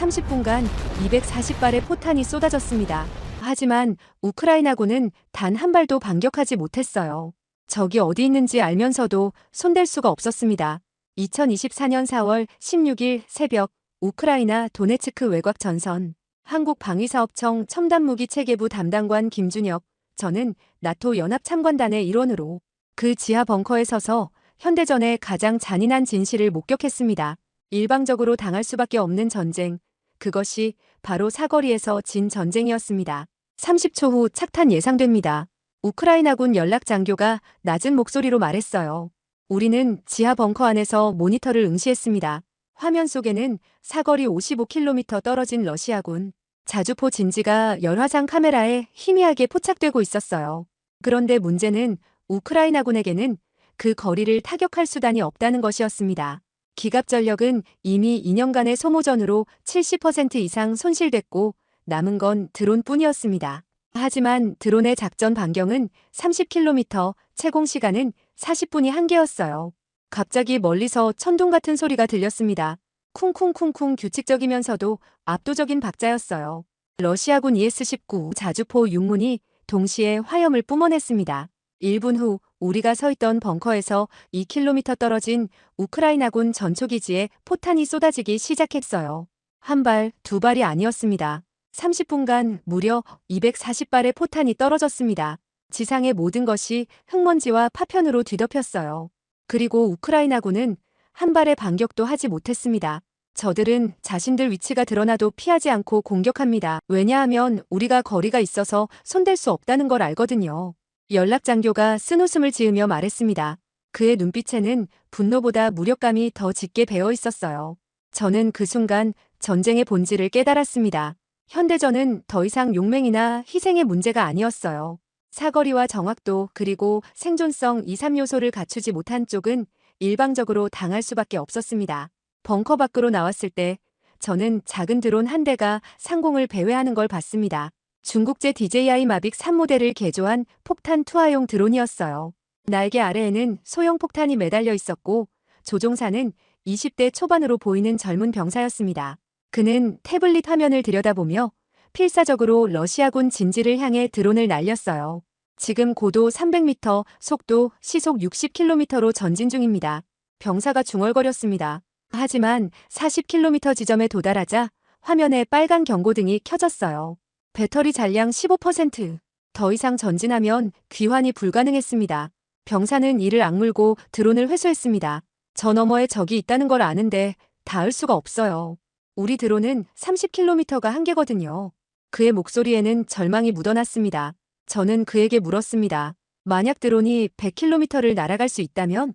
30분간 240발의 포탄이 쏟아졌습니다. 하지만 우크라이나군은 단 한 발도 반격하지 못했어요. 적이 어디 있는지 알면서도 손댈 수가 없었습니다. 2024년 4월 16일 새벽 우크라이나 도네츠크 외곽 전선 한국방위사업청 첨단무기체계부 담당관 김준혁, 저는 나토 연합참관단의 일원으로 그 지하 벙커에 서서 현대전의 가장 잔인한 진실을 목격했습니다. 일방적으로 당할 수밖에 없는 전쟁, 그것이 바로 사거리에서 진 전쟁이었습니다. 30초 후 착탄 예상됩니다. 우크라이나군 연락장교가 낮은 목소리로 말했어요. 우리는 지하 벙커 안에서 모니터를 응시했습니다. 화면 속에는 사거리 55km 떨어진 러시아군 자주포 진지가 열화상 카메라에 희미하게 포착되고 있었어요. 그런데 문제는 우크라이나군에게는 그 거리를 타격할 수단이 없다는 것이었습니다. 기갑전력은 이미 2년간의 소모전으로 70% 이상 손실됐고 남은 건 드론뿐이었습니다. 하지만 드론의 작전 반경은 30km, 채공 시간은 40분이 한계였어요. 갑자기 멀리서 천둥 같은 소리가 들렸습니다. 쿵쿵쿵쿵 규칙적이면서도 압도적인 박자였어요. 러시아군 ES-19 자주포 6문이 동시에 화염을 뿜어냈습니다. 1분 후 우리가 서 있던 벙커에서 2km 떨어진 우크라이나군 전초기지에 포탄이 쏟아지기 시작했어요. 한 발, 두 발이 아니었습니다. 30분간 무려 240발의 포탄이 떨어졌습니다. 지상의 모든 것이 흙먼지와 파편으로 뒤덮였어요. 그리고 우크라이나군은 한 발의 반격도 하지 못했습니다. 저들은 자신들 위치가 드러나도 피하지 않고 공격합니다. 왜냐하면 우리가 거리가 있어서 손댈 수 없다는 걸 알거든요. 연락장교가 쓴웃음을 지으며 말했습니다. 그의 눈빛에는 분노보다 무력감이 더 짙게 배어 있었어요. 저는 그 순간 전쟁의 본질을 깨달았습니다. 현대전은 더 이상 용맹이나 희생의 문제가 아니었어요. 사거리와 정확도 그리고 생존성 2, 3요소를 갖추지 못한 쪽은 일방적으로 당할 수밖에 없었습니다. 벙커 밖으로 나왔을 때 저는 작은 드론 한 대가 상공을 배회하는 걸 봤습니다. 중국제 DJI 마빅 3모델을 개조한 폭탄 투하용 드론이었어요. 날개 아래에는 소형 폭탄이 매달려 있었고 조종사는 20대 초반으로 보이는 젊은 병사였습니다. 그는 태블릿 화면을 들여다보며 필사적으로 러시아군 진지를 향해 드론을 날렸어요. 지금 고도 300m, 속도 시속 60km로 전진 중입니다. 병사가 중얼거렸습니다. 하지만 40km 지점에 도달하자 화면에 빨간 경고등이 켜졌어요. 배터리 잔량 15%. 더 이상 전진하면 귀환이 불가능했습니다. 병사는 이를 악물고 드론을 회수했습니다. 저 너머에 적이 있다는 걸 아는데 닿을 수가 없어요. 우리 드론은 30km가 한계거든요. 그의 목소리에는 절망이 묻어났습니다. 저는 그에게 물었습니다. 만약 드론이 100km를 날아갈 수 있다면?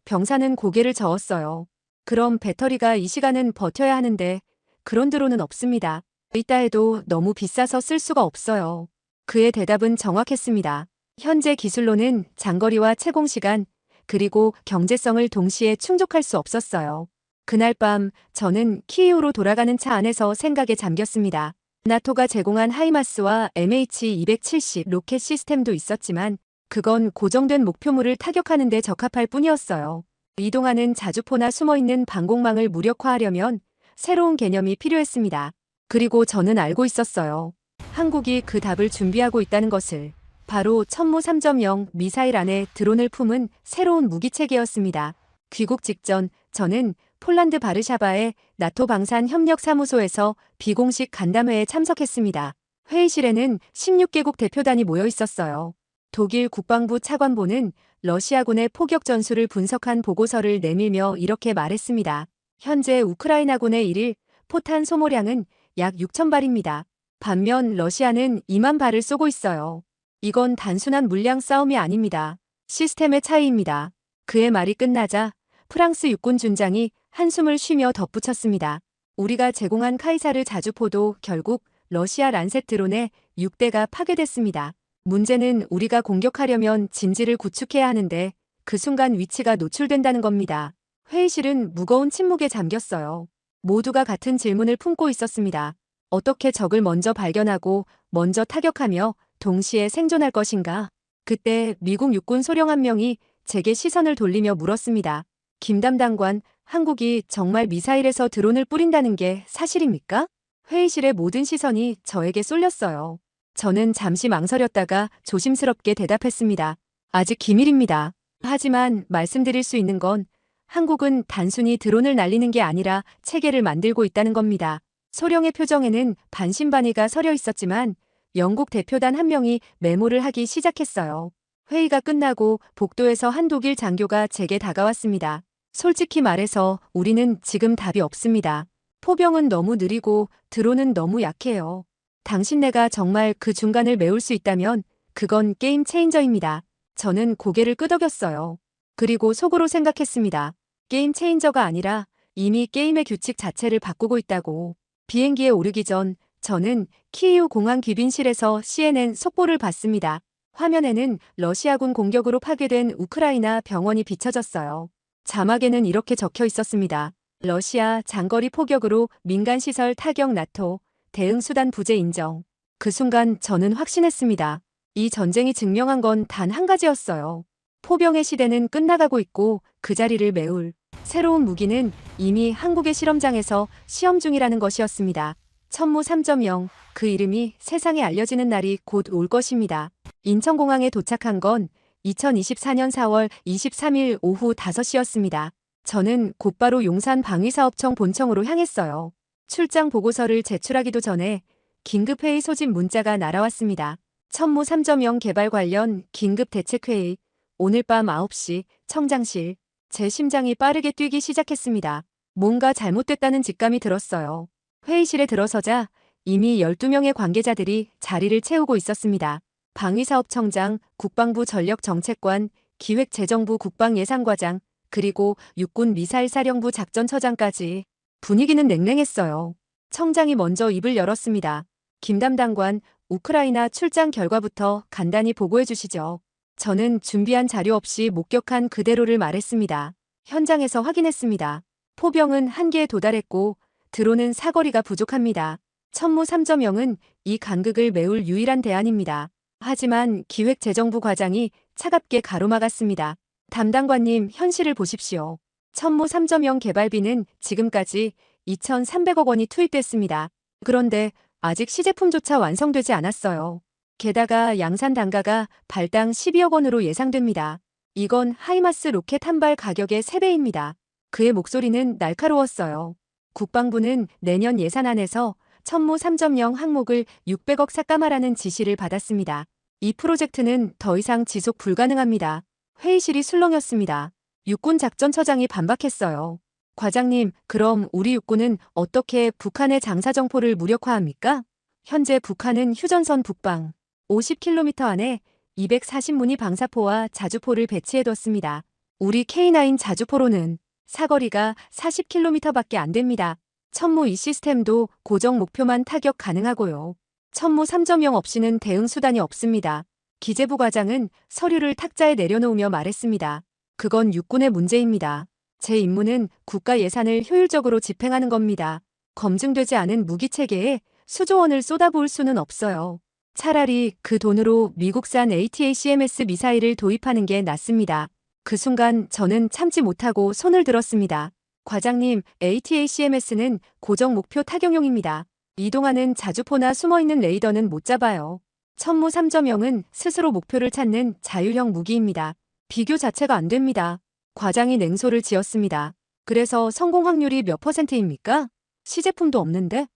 병사는 고개를 저었어요. 그럼 배터리가 이 시간은 버텨야 하는데 그런 드론은 없습니다. 있다 해도 너무 비싸서 쓸 수가 없어요. 그의 대답은 정확했습니다. 현재 기술로는 장거리와 채공 시간, 그리고 경제성을 동시에 충족할 수 없었어요. 그날 밤 저는 키이우로 돌아가는 차 안에서 생각에 잠겼습니다. 나토가 제공한 하이마스와 MH270 로켓 시스템도 있었지만 그건 고정된 목표물을 타격하는 데 적합할 뿐이었어요. 이동하는 자주포나 숨어있는 방공망을 무력화하려면 새로운 개념이 필요했습니다. 그리고 저는 알고 있었어요. 한국이 그 답을 준비하고 있다는 것을. 바로 천무 3.0 미사일 안에 드론을 품은 새로운 무기체계였습니다. 귀국 직전 저는 폴란드 바르샤바의 나토 방산 협력사무소에서 비공식 간담회에 참석했습니다. 회의실에는 16개국 대표단이 모여 있었어요. 독일 국방부 차관보는 러시아군의 포격 전술을 분석한 보고서를 내밀며 이렇게 말했습니다. 현재 우크라이나군의 1일 포탄 소모량은 약 6,000발입니다. 반면 러시아는 2만 발을 쏘고 있어요. 이건 단순한 물량 싸움이 아닙니다. 시스템의 차이입니다. 그의 말이 끝나자 프랑스 육군 준장이 한숨을 쉬며 덧붙였습니다. 우리가 제공한 카이사르 자주포도 결국 러시아 란셋 드론의 6대가 파괴됐습니다. 문제는 우리가 공격하려면 진지를 구축해야 하는데 그 순간 위치가 노출된다는 겁니다. 회의실은 무거운 침묵에 잠겼어요. 모두가 같은 질문을 품고 있었습니다. 어떻게 적을 먼저 발견하고 먼저 타격하며 동시에 생존할 것인가? 그때 미국 육군 소령 한 명이 제게 시선을 돌리며 물었습니다. 김 담당관, 한국이 정말 미사일에서 드론을 뿌린다는 게 사실입니까? 회의실의 모든 시선이 저에게 쏠렸어요. 저는 잠시 망설였다가 조심스럽게 대답했습니다. 아직 기밀입니다. 하지만 말씀드릴 수 있는 건 한국은 단순히 드론을 날리는 게 아니라 체계를 만들고 있다는 겁니다. 소령의 표정에는 반신반의가 서려 있었지만 영국 대표단 한 명이 메모를 하기 시작했어요. 회의가 끝나고 복도에서 한 독일 장교가 제게 다가왔습니다. 솔직히 말해서 우리는 지금 답이 없습니다. 포병은 너무 느리고 드론은 너무 약해요. 당신네가 정말 그 중간을 메울 수 있다면 그건 게임 체인저입니다. 저는 고개를 끄덕였어요. 그리고 속으로 생각했습니다. 게임 체인저가 아니라 이미 게임의 규칙 자체를 바꾸고 있다고. 비행기에 오르기 전 저는 키이우 공항 귀빈실에서 CNN 속보를 봤습니다. 화면에는 러시아군 공격으로 파괴된 우크라이나 병원이 비춰졌어요. 자막에는 이렇게 적혀 있었습니다. 러시아 장거리 포격으로 민간시설 타격 나토 대응수단 부재 인정. 그 순간 저는 확신했습니다. 이 전쟁이 증명한 건 단 한 가지였어요. 포병의 시대는 끝나가고 있고 그 자리를 메울 새로운 무기는 이미 한국의 실험장에서 시험 중이라는 것이었습니다. 천무 3.0, 그 이름이 세상에 알려지는 날이 곧 올 것입니다. 인천공항에 도착한 건 2024년 4월 23일 오후 5시였습니다. 저는 곧바로 용산 방위사업청 본청으로 향했어요. 출장 보고서를 제출하기도 전에 긴급회의 소집 문자가 날아왔습니다. 천무 3.0 개발 관련 긴급대책회의, 오늘 밤 9시 청장실. 제 심장이 빠르게 뛰기 시작했습니다. 뭔가 잘못됐다는 직감이 들었어요. 회의실에 들어서자 이미 12명의 관계자들이 자리를 채우고 있었습니다. 방위사업청장, 국방부 전력정책관, 기획재정부 국방예산과장, 그리고 육군 미사일사령부 작전처장까지. 분위기는 냉랭했어요. 청장이 먼저 입을 열었습니다. 김 담당관, 우크라이나 출장 결과부터 간단히 보고해 주시죠. 저는 준비한 자료 없이 목격한 그대로를 말했습니다. 현장에서 확인했습니다. 포병은 한계에 도달했고 드론은 사거리가 부족합니다. 천무 3.0은 이 간극을 메울 유일한 대안입니다. 하지만 기획재정부 과장이 차갑게 가로막았습니다. 담당관님, 현실을 보십시오. 천무 3.0 개발비는 지금까지 2,300억 원이 투입됐습니다. 그런데 아직 시제품조차 완성되지 않았어요. 게다가 양산 단가가 발당 12억 원으로 예상됩니다. 이건 하이마스 로켓 한 발 가격의 3배입니다. 그의 목소리는 날카로웠어요. 국방부는 내년 예산안에서 천무 3.0 항목을 600억 삭감하라는 지시를 받았습니다. 이 프로젝트는 더 이상 지속 불가능합니다. 회의실이 술렁였습니다. 육군 작전처장이 반박했어요. 과장님, 그럼 우리 육군은 어떻게 북한의 장사정포를 무력화합니까? 현재 북한은 휴전선 북방 50km 안에 240문의 방사포와 자주포를 배치해뒀습니다. 우리 K9 자주포로는 사거리가 40km밖에 안 됩니다. 천무 이 시스템도 고정 목표만 타격 가능하고요. 천무 3.0 없이는 대응 수단이 없습니다. 기재부 과장은 서류를 탁자에 내려놓으며 말했습니다. 그건 육군의 문제입니다. 제 임무는 국가 예산을 효율적으로 집행하는 겁니다. 검증되지 않은 무기체계에 수조 원을 쏟아부을 수는 없어요. 차라리 그 돈으로 미국산 ATACMS 미사일을 도입하는 게 낫습니다. 그 순간 저는 참지 못하고 손을 들었습니다. 과장님, ATACMS는 고정 목표 타격용입니다. 이동하는 자주포나 숨어있는 레이더는 못 잡아요. 천무 3.0은 스스로 목표를 찾는 자율형 무기입니다. 비교 자체가 안 됩니다. 과장이 냉소를 지었습니다. 그래서 성공 확률이 몇 %입니까? 시제품도 없는데?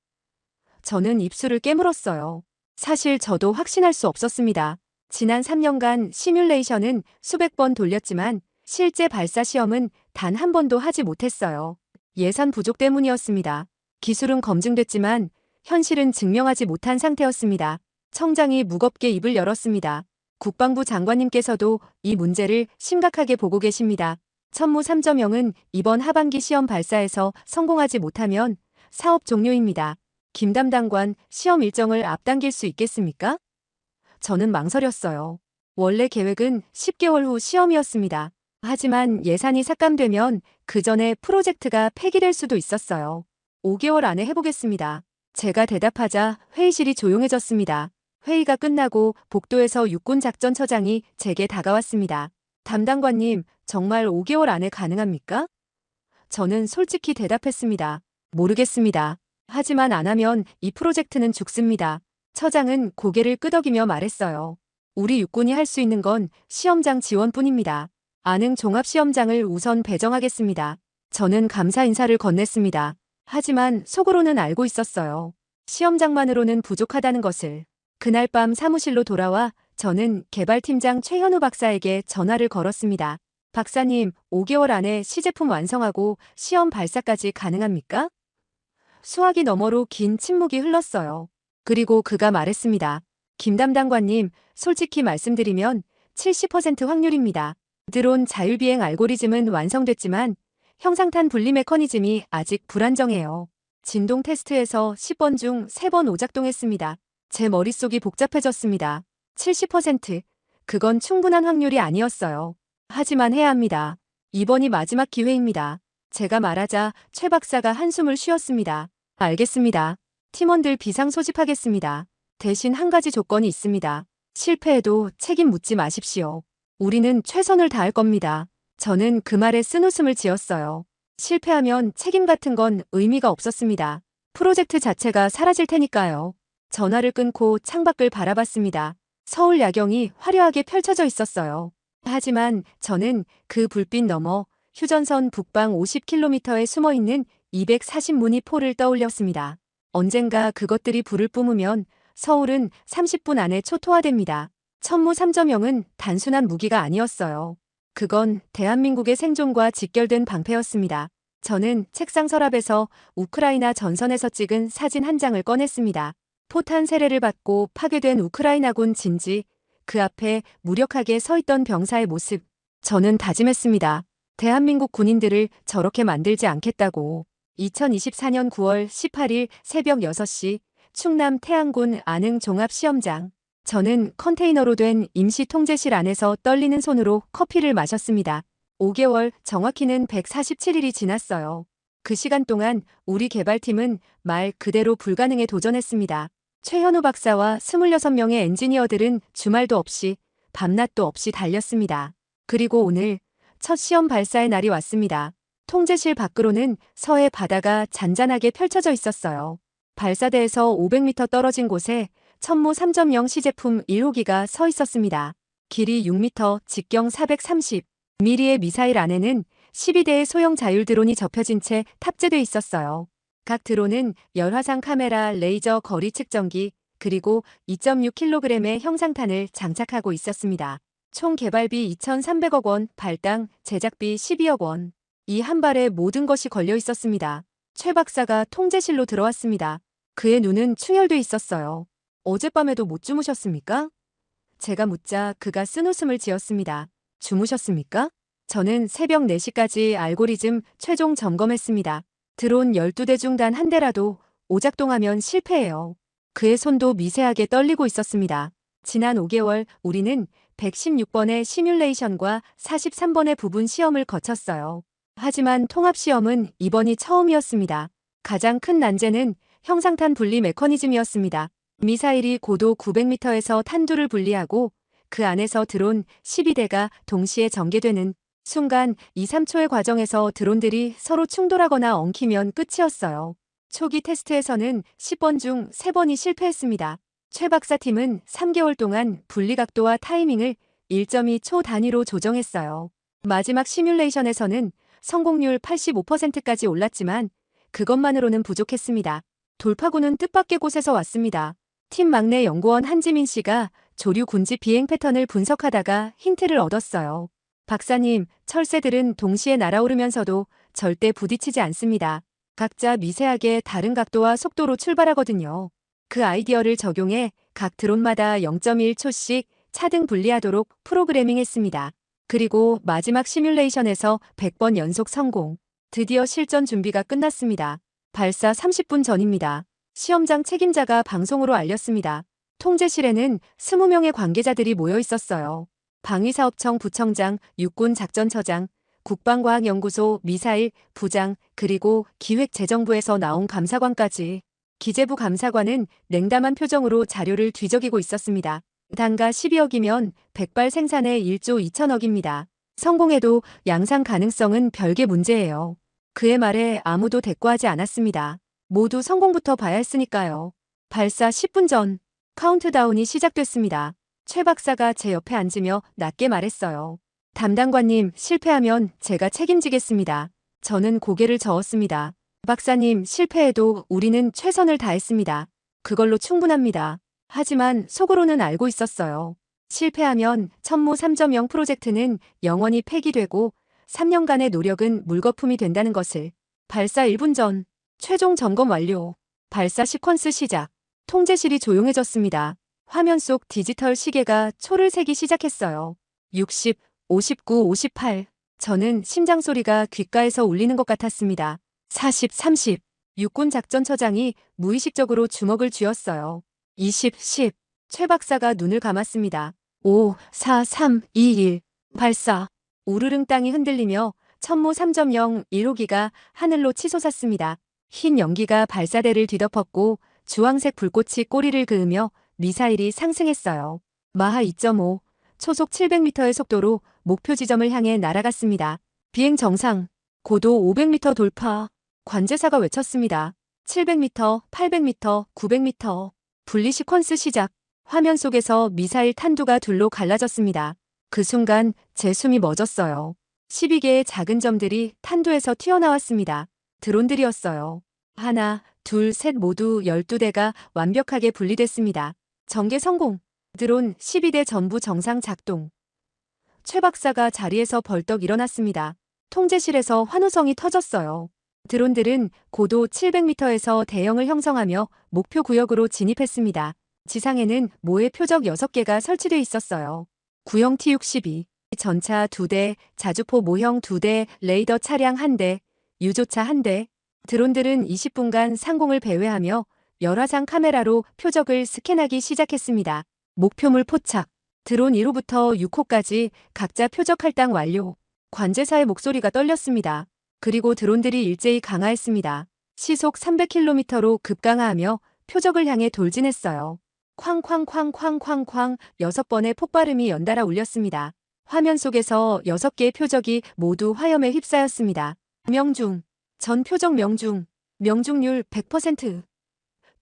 저는 입술을 깨물었어요. 사실 저도 확신할 수 없었습니다. 지난 3년간 시뮬레이션은 수백 번 돌렸지만 실제 발사 시험은 단 한 번도 하지 못했어요. 예산 부족 때문이었습니다. 기술은 검증됐지만 현실은 증명하지 못한 상태였습니다. 청장이 무겁게 입을 열었습니다. 국방부 장관님께서도 이 문제를 심각하게 보고 계십니다. 천무 3.0은 이번 하반기 시험 발사에서 성공하지 못하면 사업 종료입니다. 김 담당관, 시험 일정을 앞당길 수 있겠습니까? 저는 망설였어요. 원래 계획은 10개월 후 시험이었습니다. 하지만 예산이 삭감되면 그 전에 프로젝트가 폐기될 수도 있었어요. 5개월 안에 해보겠습니다. 제가 대답하자 회의실이 조용해졌습니다. 회의가 끝나고 복도에서 육군 작전처장이 제게 다가왔습니다. 담당관님, 정말 5개월 안에 가능합니까? 저는 솔직히 대답했습니다. 모르겠습니다. 하지만 안 하면 이 프로젝트는 죽습니다. 처장은 고개를 끄덕이며 말했어요. 우리 육군이 할 수 있는 건 시험장 지원뿐입니다. 안흥 종합시험장을 우선 배정하겠습니다. 저는 감사 인사를 건넸습니다. 하지만 속으로는 알고 있었어요. 시험장만으로는 부족하다는 것을. 그날 밤 사무실로 돌아와 저는 개발팀장 최현우 박사에게 전화를 걸었습니다. 박사님, 5개월 안에 시제품 완성하고 시험 발사까지 가능합니까? 수화기 너머로 긴 침묵이 흘렀어요. 그리고 그가 말했습니다. 김 담당관님, 솔직히 말씀드리면 70% 확률입니다. 드론 자율비행 알고리즘은 완성됐지만 형상탄 분리 메커니즘이 아직 불안정해요. 진동 테스트에서 10번 중 3번 오작동했습니다. 제 머릿속이 복잡해졌습니다. 70%. 그건 충분한 확률이 아니었어요. 하지만 해야 합니다. 이번이 마지막 기회입니다. 제가 말하자 최 박사가 한숨을 쉬었습니다. 알겠습니다. 팀원들 비상 소집하겠습니다. 대신 한 가지 조건이 있습니다. 실패해도 책임 묻지 마십시오. 우리는 최선을 다할 겁니다. 저는 그 말에 쓴웃음을 지었어요. 실패하면 책임 같은 건 의미가 없었습니다. 프로젝트 자체가 사라질 테니까요. 전화를 끊고 창밖을 바라봤습니다. 서울 야경이 화려하게 펼쳐져 있었어요. 하지만 저는 그 불빛 너머 휴전선 북방 50km에 숨어있는 240무늬 포를 떠올렸습니다. 언젠가 그것들이 불을 뿜으면 서울은 30분 안에 초토화됩니다. 천무 3.0은 단순한 무기가 아니었어요. 그건 대한민국의 생존과 직결된 방패였습니다. 저는 책상 서랍에서 우크라이나 전선에서 찍은 사진 한 장을 꺼냈습니다. 포탄 세례를 받고 파괴된 우크라이나군 진지, 그 앞에 무력하게 서 있던 병사의 모습. 저는 다짐했습니다. 대한민국 군인들을 저렇게 만들지 않겠다고. 2024년 9월 18일 새벽 6시 충남 태안군 안흥 종합시험장. 저는 컨테이너로 된 임시 통제실 안에서 떨리는 손으로 커피를 마셨습니다. 5개월, 정확히는 147일이 지났어요. 그 시간 동안 우리 개발팀은 말 그대로 불가능에 도전했습니다. 최현우 박사와 26명의 엔지니어들은 주말도 없이 밤낮도 없이 달렸습니다. 그리고 오늘 첫 시험 발사의 날이 왔습니다. 통제실 밖으로는 서해 바다가 잔잔하게 펼쳐져 있었어요. 발사대에서 500m 떨어진 곳에 천무 3.0 시제품 1호기가 서 있었습니다. 길이 6m, 직경 430mm의 미사일 안에는 12대의 소형 자율 드론이 접혀진 채 탑재돼 있었어요. 각 드론은 열화상 카메라, 레이저 거리 측정기, 그리고 2.6kg의 형상탄을 장착하고 있었습니다. 총 개발비 2,300억 원, 발당 제작비 12억 원. 이 한 발에 모든 것이 걸려 있었습니다. 최 박사가 통제실로 들어왔습니다. 그의 눈은 충혈돼 있었어요. 어젯밤에도 못 주무셨습니까? 제가 묻자 그가 쓴웃음을 지었습니다. 주무셨습니까? 저는 새벽 4시까지 알고리즘 최종 점검했습니다. 드론 12대 중 단 한 대라도 오작동하면 실패해요. 그의 손도 미세하게 떨리고 있었습니다. 지난 5개월 우리는 116번의 시뮬레이션과 43번의 부분 시험을 거쳤어요. 하지만 통합시험은 이번이 처음이었습니다. 가장 큰 난제는 형상탄 분리 메커니즘이었습니다. 미사일이 고도 900m에서 탄두를 분리하고 그 안에서 드론 12대가 동시에 전개되는 순간 2, 3초의 과정에서 드론들이 서로 충돌하거나 엉키면 끝이었어요. 초기 테스트에서는 10번 중 3번이 실패했습니다. 최 박사팀은 3개월 동안 분리 각도와 타이밍을 1.2초 단위로 조정했어요. 마지막 시뮬레이션에서는 성공률 85%까지 올랐지만 그것만으로는 부족했습니다. 돌파구는 뜻밖의 곳에서 왔습니다. 팀 막내 연구원 한지민 씨가 조류 군지 비행 패턴을 분석하다가 힌트를 얻었어요. 박사님, 철새들은 동시에 날아오르면서도 절대 부딪히지 않습니다. 각자 미세하게 다른 각도와 속도로 출발하거든요. 그 아이디어를 적용해 각 드론마다 0.1초씩 차등 분리하도록 프로그래밍했습니다. 그리고 마지막 시뮬레이션에서 100번 연속 성공. 드디어 실전 준비가 끝났습니다. 발사 30분 전입니다. 시험장 책임자가 방송으로 알렸습니다. 통제실에는 20명의 관계자들이 모여 있었어요. 방위사업청 부청장, 육군작전처장, 국방과학연구소, 미사일, 부장, 그리고 기획재정부에서 나온 감사관까지. 기재부 감사관은 냉담한 표정으로 자료를 뒤적이고 있었습니다. 단가 12억이면 100발 생산에 1조 2천억입니다. 성공해도 양산 가능성은 별개 문제예요. 그의 말에 아무도 대꾸하지 않았습니다. 모두 성공부터 봐야 했으니까요. 발사 10분 전, 카운트다운이 시작됐습니다. 최 박사가 제 옆에 앉으며 낮게 말했어요. 담당관님, 실패하면 제가 책임지겠습니다. 저는 고개를 저었습니다. 박사님, 실패해도 우리는 최선을 다했습니다. 그걸로 충분합니다. 하지만 속으로는 알고 있었어요. 실패하면 천무 3.0 프로젝트는 영원히 폐기되고 3년간의 노력은 물거품이 된다는 것을. 발사 1분 전, 최종 점검 완료. 발사 시퀀스 시작. 통제실이 조용해졌습니다. 화면 속 디지털 시계가 초를 세기 시작했어요. 60, 59, 58. 저는 심장 소리가 귓가에서 울리는 것 같았습니다. 40, 30. 육군 작전처장이 무의식적으로 주먹을 쥐었어요. 20, 10. 최 박사가 눈을 감았습니다. 5, 4, 3, 2, 1. 발사. 우르릉 땅이 흔들리며 천무 3.0 1호기가 하늘로 치솟았습니다. 흰 연기가 발사대를 뒤덮었고 주황색 불꽃이 꼬리를 그으며 미사일이 상승했어요. 마하 2.5, 초속 700m의 속도로 목표 지점을 향해 날아갔습니다. 비행 정상, 고도 500m 돌파. 관제사가 외쳤습니다. 700m, 800m, 900m. 분리 시퀀스 시작. 화면 속에서 미사일 탄두가 둘로 갈라졌습니다. 그 순간 제 숨이 멎었어요. 12개의 작은 점들이 탄두에서 튀어나왔습니다. 드론들이었어요. 하나, 둘, 셋 모두 12대가 완벽하게 분리됐습니다. 전개 성공. 드론 12대 전부 정상 작동. 최 박사가 자리에서 벌떡 일어났습니다. 통제실에서 환호성이 터졌어요. 드론들은 고도 700m에서 대형을 형성하며 목표 구역으로 진입했습니다. 지상에는 모의 표적 6개가 설치돼 있었어요. 구형 T-62, 전차 2대, 자주포 모형 2대, 레이더 차량 1대, 유조차 1대. 드론들은 20분간 상공을 배회하며 열화상 카메라로 표적을 스캔하기 시작했습니다. 목표물 포착. 드론 1호부터 6호까지 각자 표적 할당 완료. 관제사의 목소리가 떨렸습니다. 그리고 드론들이 일제히 강화했습니다. 시속 300km로 급강하하며 표적을 향해 돌진했어요. 쾅쾅쾅쾅쾅쾅 6번의 폭발음이 연달아 울렸습니다. 화면 속에서 6개의 표적이 모두 화염에 휩싸였습니다. 명중. 전 표적 명중. 명중률 100%.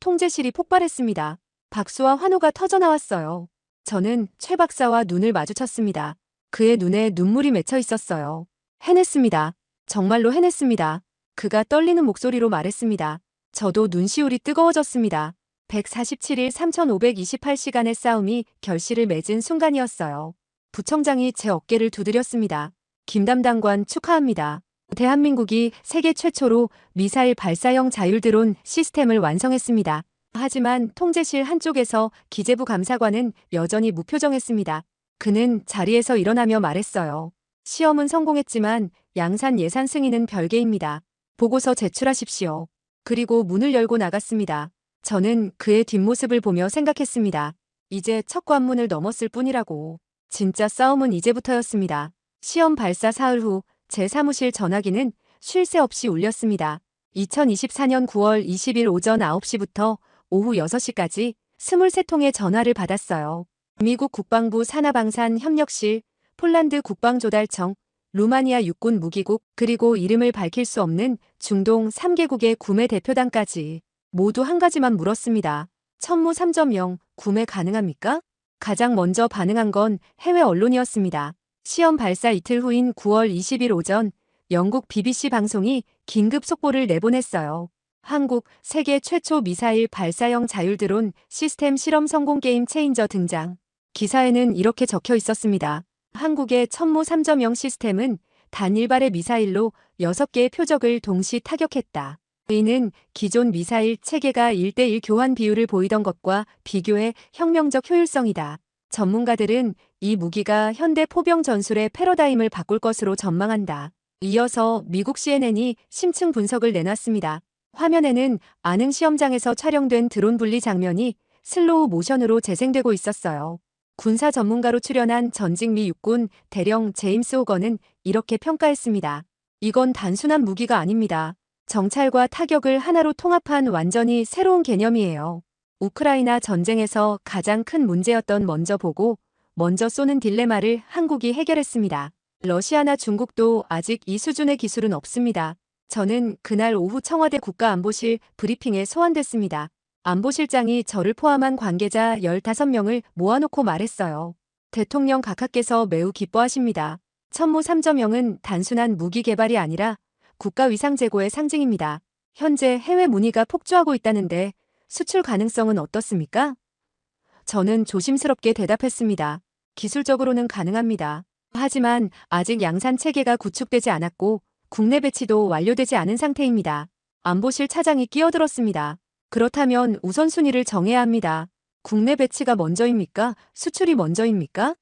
통제실이 폭발했습니다. 박수와 환호가 터져나왔어요. 저는 최 박사와 눈을 마주쳤습니다. 그의 눈에 눈물이 맺혀 있었어요. 해냈습니다. 정말로 해냈습니다. 그가 떨리는 목소리로 말했습니다. 저도 눈시울이 뜨거워졌습니다. 147일 3528시간의 싸움이 결실을 맺은 순간이었어요. 부청장이 제 어깨를 두드렸습니다. 김 담당관 축하합니다. 대한민국이 세계 최초로 미사일 발사형 자율드론 시스템을 완성했습니다. 하지만 통제실 한쪽에서 기재부 감사관은 여전히 무표정했습니다. 그는 자리에서 일어나며 말했어요. 시험은 성공했지만 양산 예산 승인은 별개입니다. 보고서 제출하십시오. 그리고 문을 열고 나갔습니다. 저는 그의 뒷모습을 보며 생각했습니다. 이제 첫 관문을 넘었을 뿐이라고. 진짜 싸움은 이제부터였습니다. 시험 발사 사흘 후 제 사무실 전화기는 쉴 새 없이 울렸습니다. 2024년 9월 20일 오전 9시부터 오후 6시까지 23통의 전화를 받았어요. 미국 국방부 산하방산 협력실, 폴란드 국방조달청, 루마니아 육군 무기국, 그리고 이름을 밝힐 수 없는 중동 3개국의 구매 대표단까지 모두 한 가지만 물었습니다. 천무 3.0 구매 가능합니까? 가장 먼저 반응한 건 해외 언론이었습니다. 시험 발사 이틀 후인 9월 20일 오전 영국 BBC 방송이 긴급 속보를 내보냈어요. 한국 세계 최초 미사일 발사형 자율드론 시스템 실험 성공 게임 체인저 등장. 기사에는 이렇게 적혀 있었습니다. 한국의 천무 3.0 시스템은 단 1발의 미사일로 6개의 표적을 동시 타격했다. 이는 기존 미사일 체계가 1대1 교환 비율을 보이던 것과 비교해 혁명적 효율성이다. 전문가들은 이 무기가 현대 포병 전술의 패러다임을 바꿀 것으로 전망한다. 이어서 미국 CNN이 심층 분석을 내놨습니다. 화면에는 안흥 시험장에서 촬영된 드론 분리 장면이 슬로우 모션으로 재생되고 있었어요. 군사 전문가로 출연한 전직 미 육군 대령 제임스 호건은 이렇게 평가했습니다. 이건 단순한 무기가 아닙니다. 정찰과 타격을 하나로 통합한 완전히 새로운 개념이에요. 우크라이나 전쟁에서 가장 큰 문제였던 먼저 보고 먼저 쏘는 딜레마를 한국이 해결했습니다. 러시아나 중국도 아직 이 수준의 기술은 없습니다. 저는 그날 오후 청와대 국가안보실 브리핑에 소환됐습니다. 안보실장이 저를 포함한 관계자 15명을 모아놓고 말했어요. 대통령 각하께서 매우 기뻐하십니다. 천무 3.0은 단순한 무기 개발이 아니라 국가 위상 제고의 상징입니다. 현재 해외 문의가 폭주하고 있다는데 수출 가능성은 어떻습니까? 저는 조심스럽게 대답했습니다. 기술적으로는 가능합니다. 하지만 아직 양산 체계가 구축되지 않았고 국내 배치도 완료되지 않은 상태입니다. 안보실 차장이 끼어들었습니다. 그렇다면 우선순위를 정해야 합니다. 국내 배치가 먼저입니까? 수출이 먼저입니까?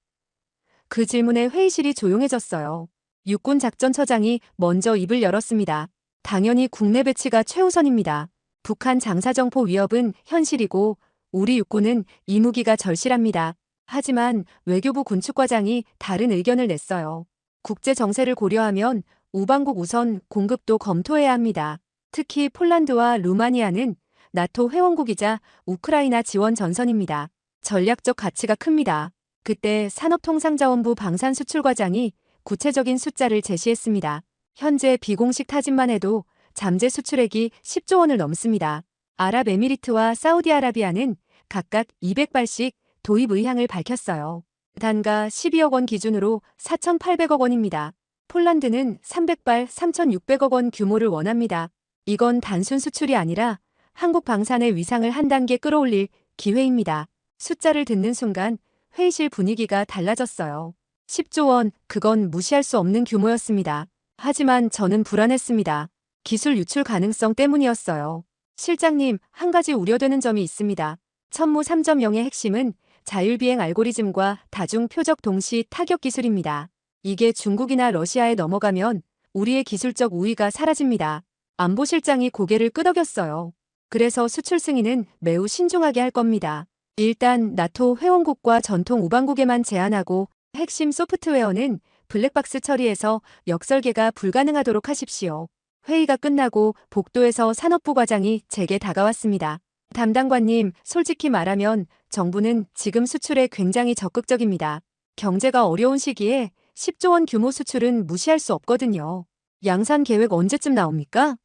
그 질문에 회의실이 조용해졌어요. 육군 작전처장이 먼저 입을 열었습니다. 당연히 국내 배치가 최우선입니다. 북한 장사정포 위협은 현실이고 우리 육군은 이 무기가 절실합니다. 하지만 외교부 군축과장이 다른 의견을 냈어요. 국제 정세를 고려하면 우방국 우선 공급도 검토해야 합니다. 특히 폴란드와 루마니아는 나토 회원국이자 우크라이나 지원 전선입니다. 전략적 가치가 큽니다. 그때 산업통상자원부 방산수출과장이 구체적인 숫자를 제시했습니다. 현재 비공식 타진만 해도 잠재 수출액이 10조 원을 넘습니다. 아랍에미리트와 사우디아라비아는 각각 200발씩 도입 의향을 밝혔어요. 단가 12억 원 기준으로 4,800억 원입니다. 폴란드는 300발 3,600억 원 규모를 원합니다. 이건 단순 수출이 아니라 한국 방산의 위상을 한 단계 끌어올릴 기회입니다. 숫자를 듣는 순간 회의실 분위기가 달라졌어요. 10조 원, 그건 무시할 수 없는 규모였습니다. 하지만 저는 불안했습니다. 기술 유출 가능성 때문이었어요. 실장님, 한 가지 우려되는 점이 있습니다. 천무 3.0의 핵심은 자율비행 알고리즘과 다중 표적 동시 타격 기술입니다. 이게 중국이나 러시아에 넘어가면 우리의 기술적 우위가 사라집니다. 안보실장이 고개를 끄덕였어요. 그래서 수출 승인은 매우 신중하게 할 겁니다. 일단 나토 회원국과 전통 우방국에만 제한하고 핵심 소프트웨어는 블랙박스 처리해서 역설계가 불가능하도록 하십시오. 회의가 끝나고 복도에서 산업부 과장이 제게 다가왔습니다. 담당관님, 솔직히 말하면 정부는 지금 수출에 굉장히 적극적입니다. 경제가 어려운 시기에 10조 원 규모 수출은 무시할 수 없거든요. 양산 계획 언제쯤 나옵니까?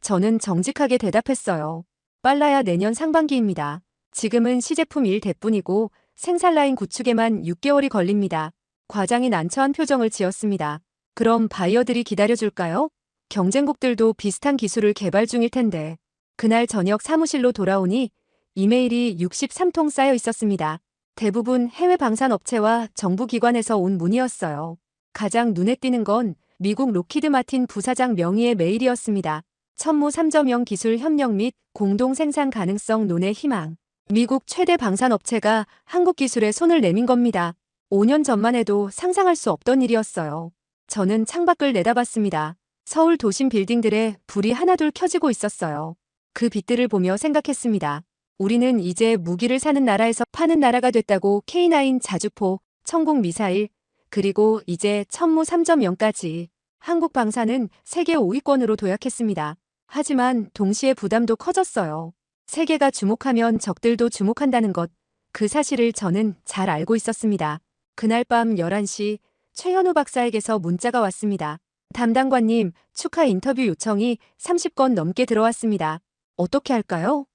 저는 정직하게 대답했어요. 빨라야 내년 상반기입니다. 지금은 시제품 1대뿐이고 생산 라인 구축에만 6개월이 걸립니다. 과장이 난처한 표정을 지었습니다. 그럼 바이어들이 기다려줄까요? 경쟁국들도 비슷한 기술을 개발 중일 텐데. 그날 저녁 사무실로 돌아오니 이메일이 63통 쌓여 있었습니다. 대부분 해외 방산업체와 정부기관에서 온 문의였어요. 가장 눈에 띄는 건 미국 로키드 마틴 부사장 명의의 메일이었습니다. 천무 3.0 기술 협력 및 공동 생산 가능성 논의 희망. 미국 최대 방산업체가 한국 기술에 손을 내민 겁니다. 5년 전만 해도 상상할 수 없던 일이었어요. 저는 창밖을 내다봤습니다. 서울 도심 빌딩들에 불이 하나둘 켜지고 있었어요. 그 빛들을 보며 생각했습니다. 우리는 이제 무기를 사는 나라에서 파는 나라가 됐다고. K9 자주포, 천공 미사일, 그리고 이제 천무 3.0까지. 한국 방산은 세계 5위권으로 도약했습니다. 하지만 동시에 부담도 커졌어요. 세계가 주목하면 적들도 주목한다는 것, 그 사실을 저는 잘 알고 있었습니다. 그날 밤 11시 최현우 박사에게서 문자가 왔습니다. 담당관님, 축하 인터뷰 요청이 30건 넘게 들어왔습니다. 어떻게 할까요?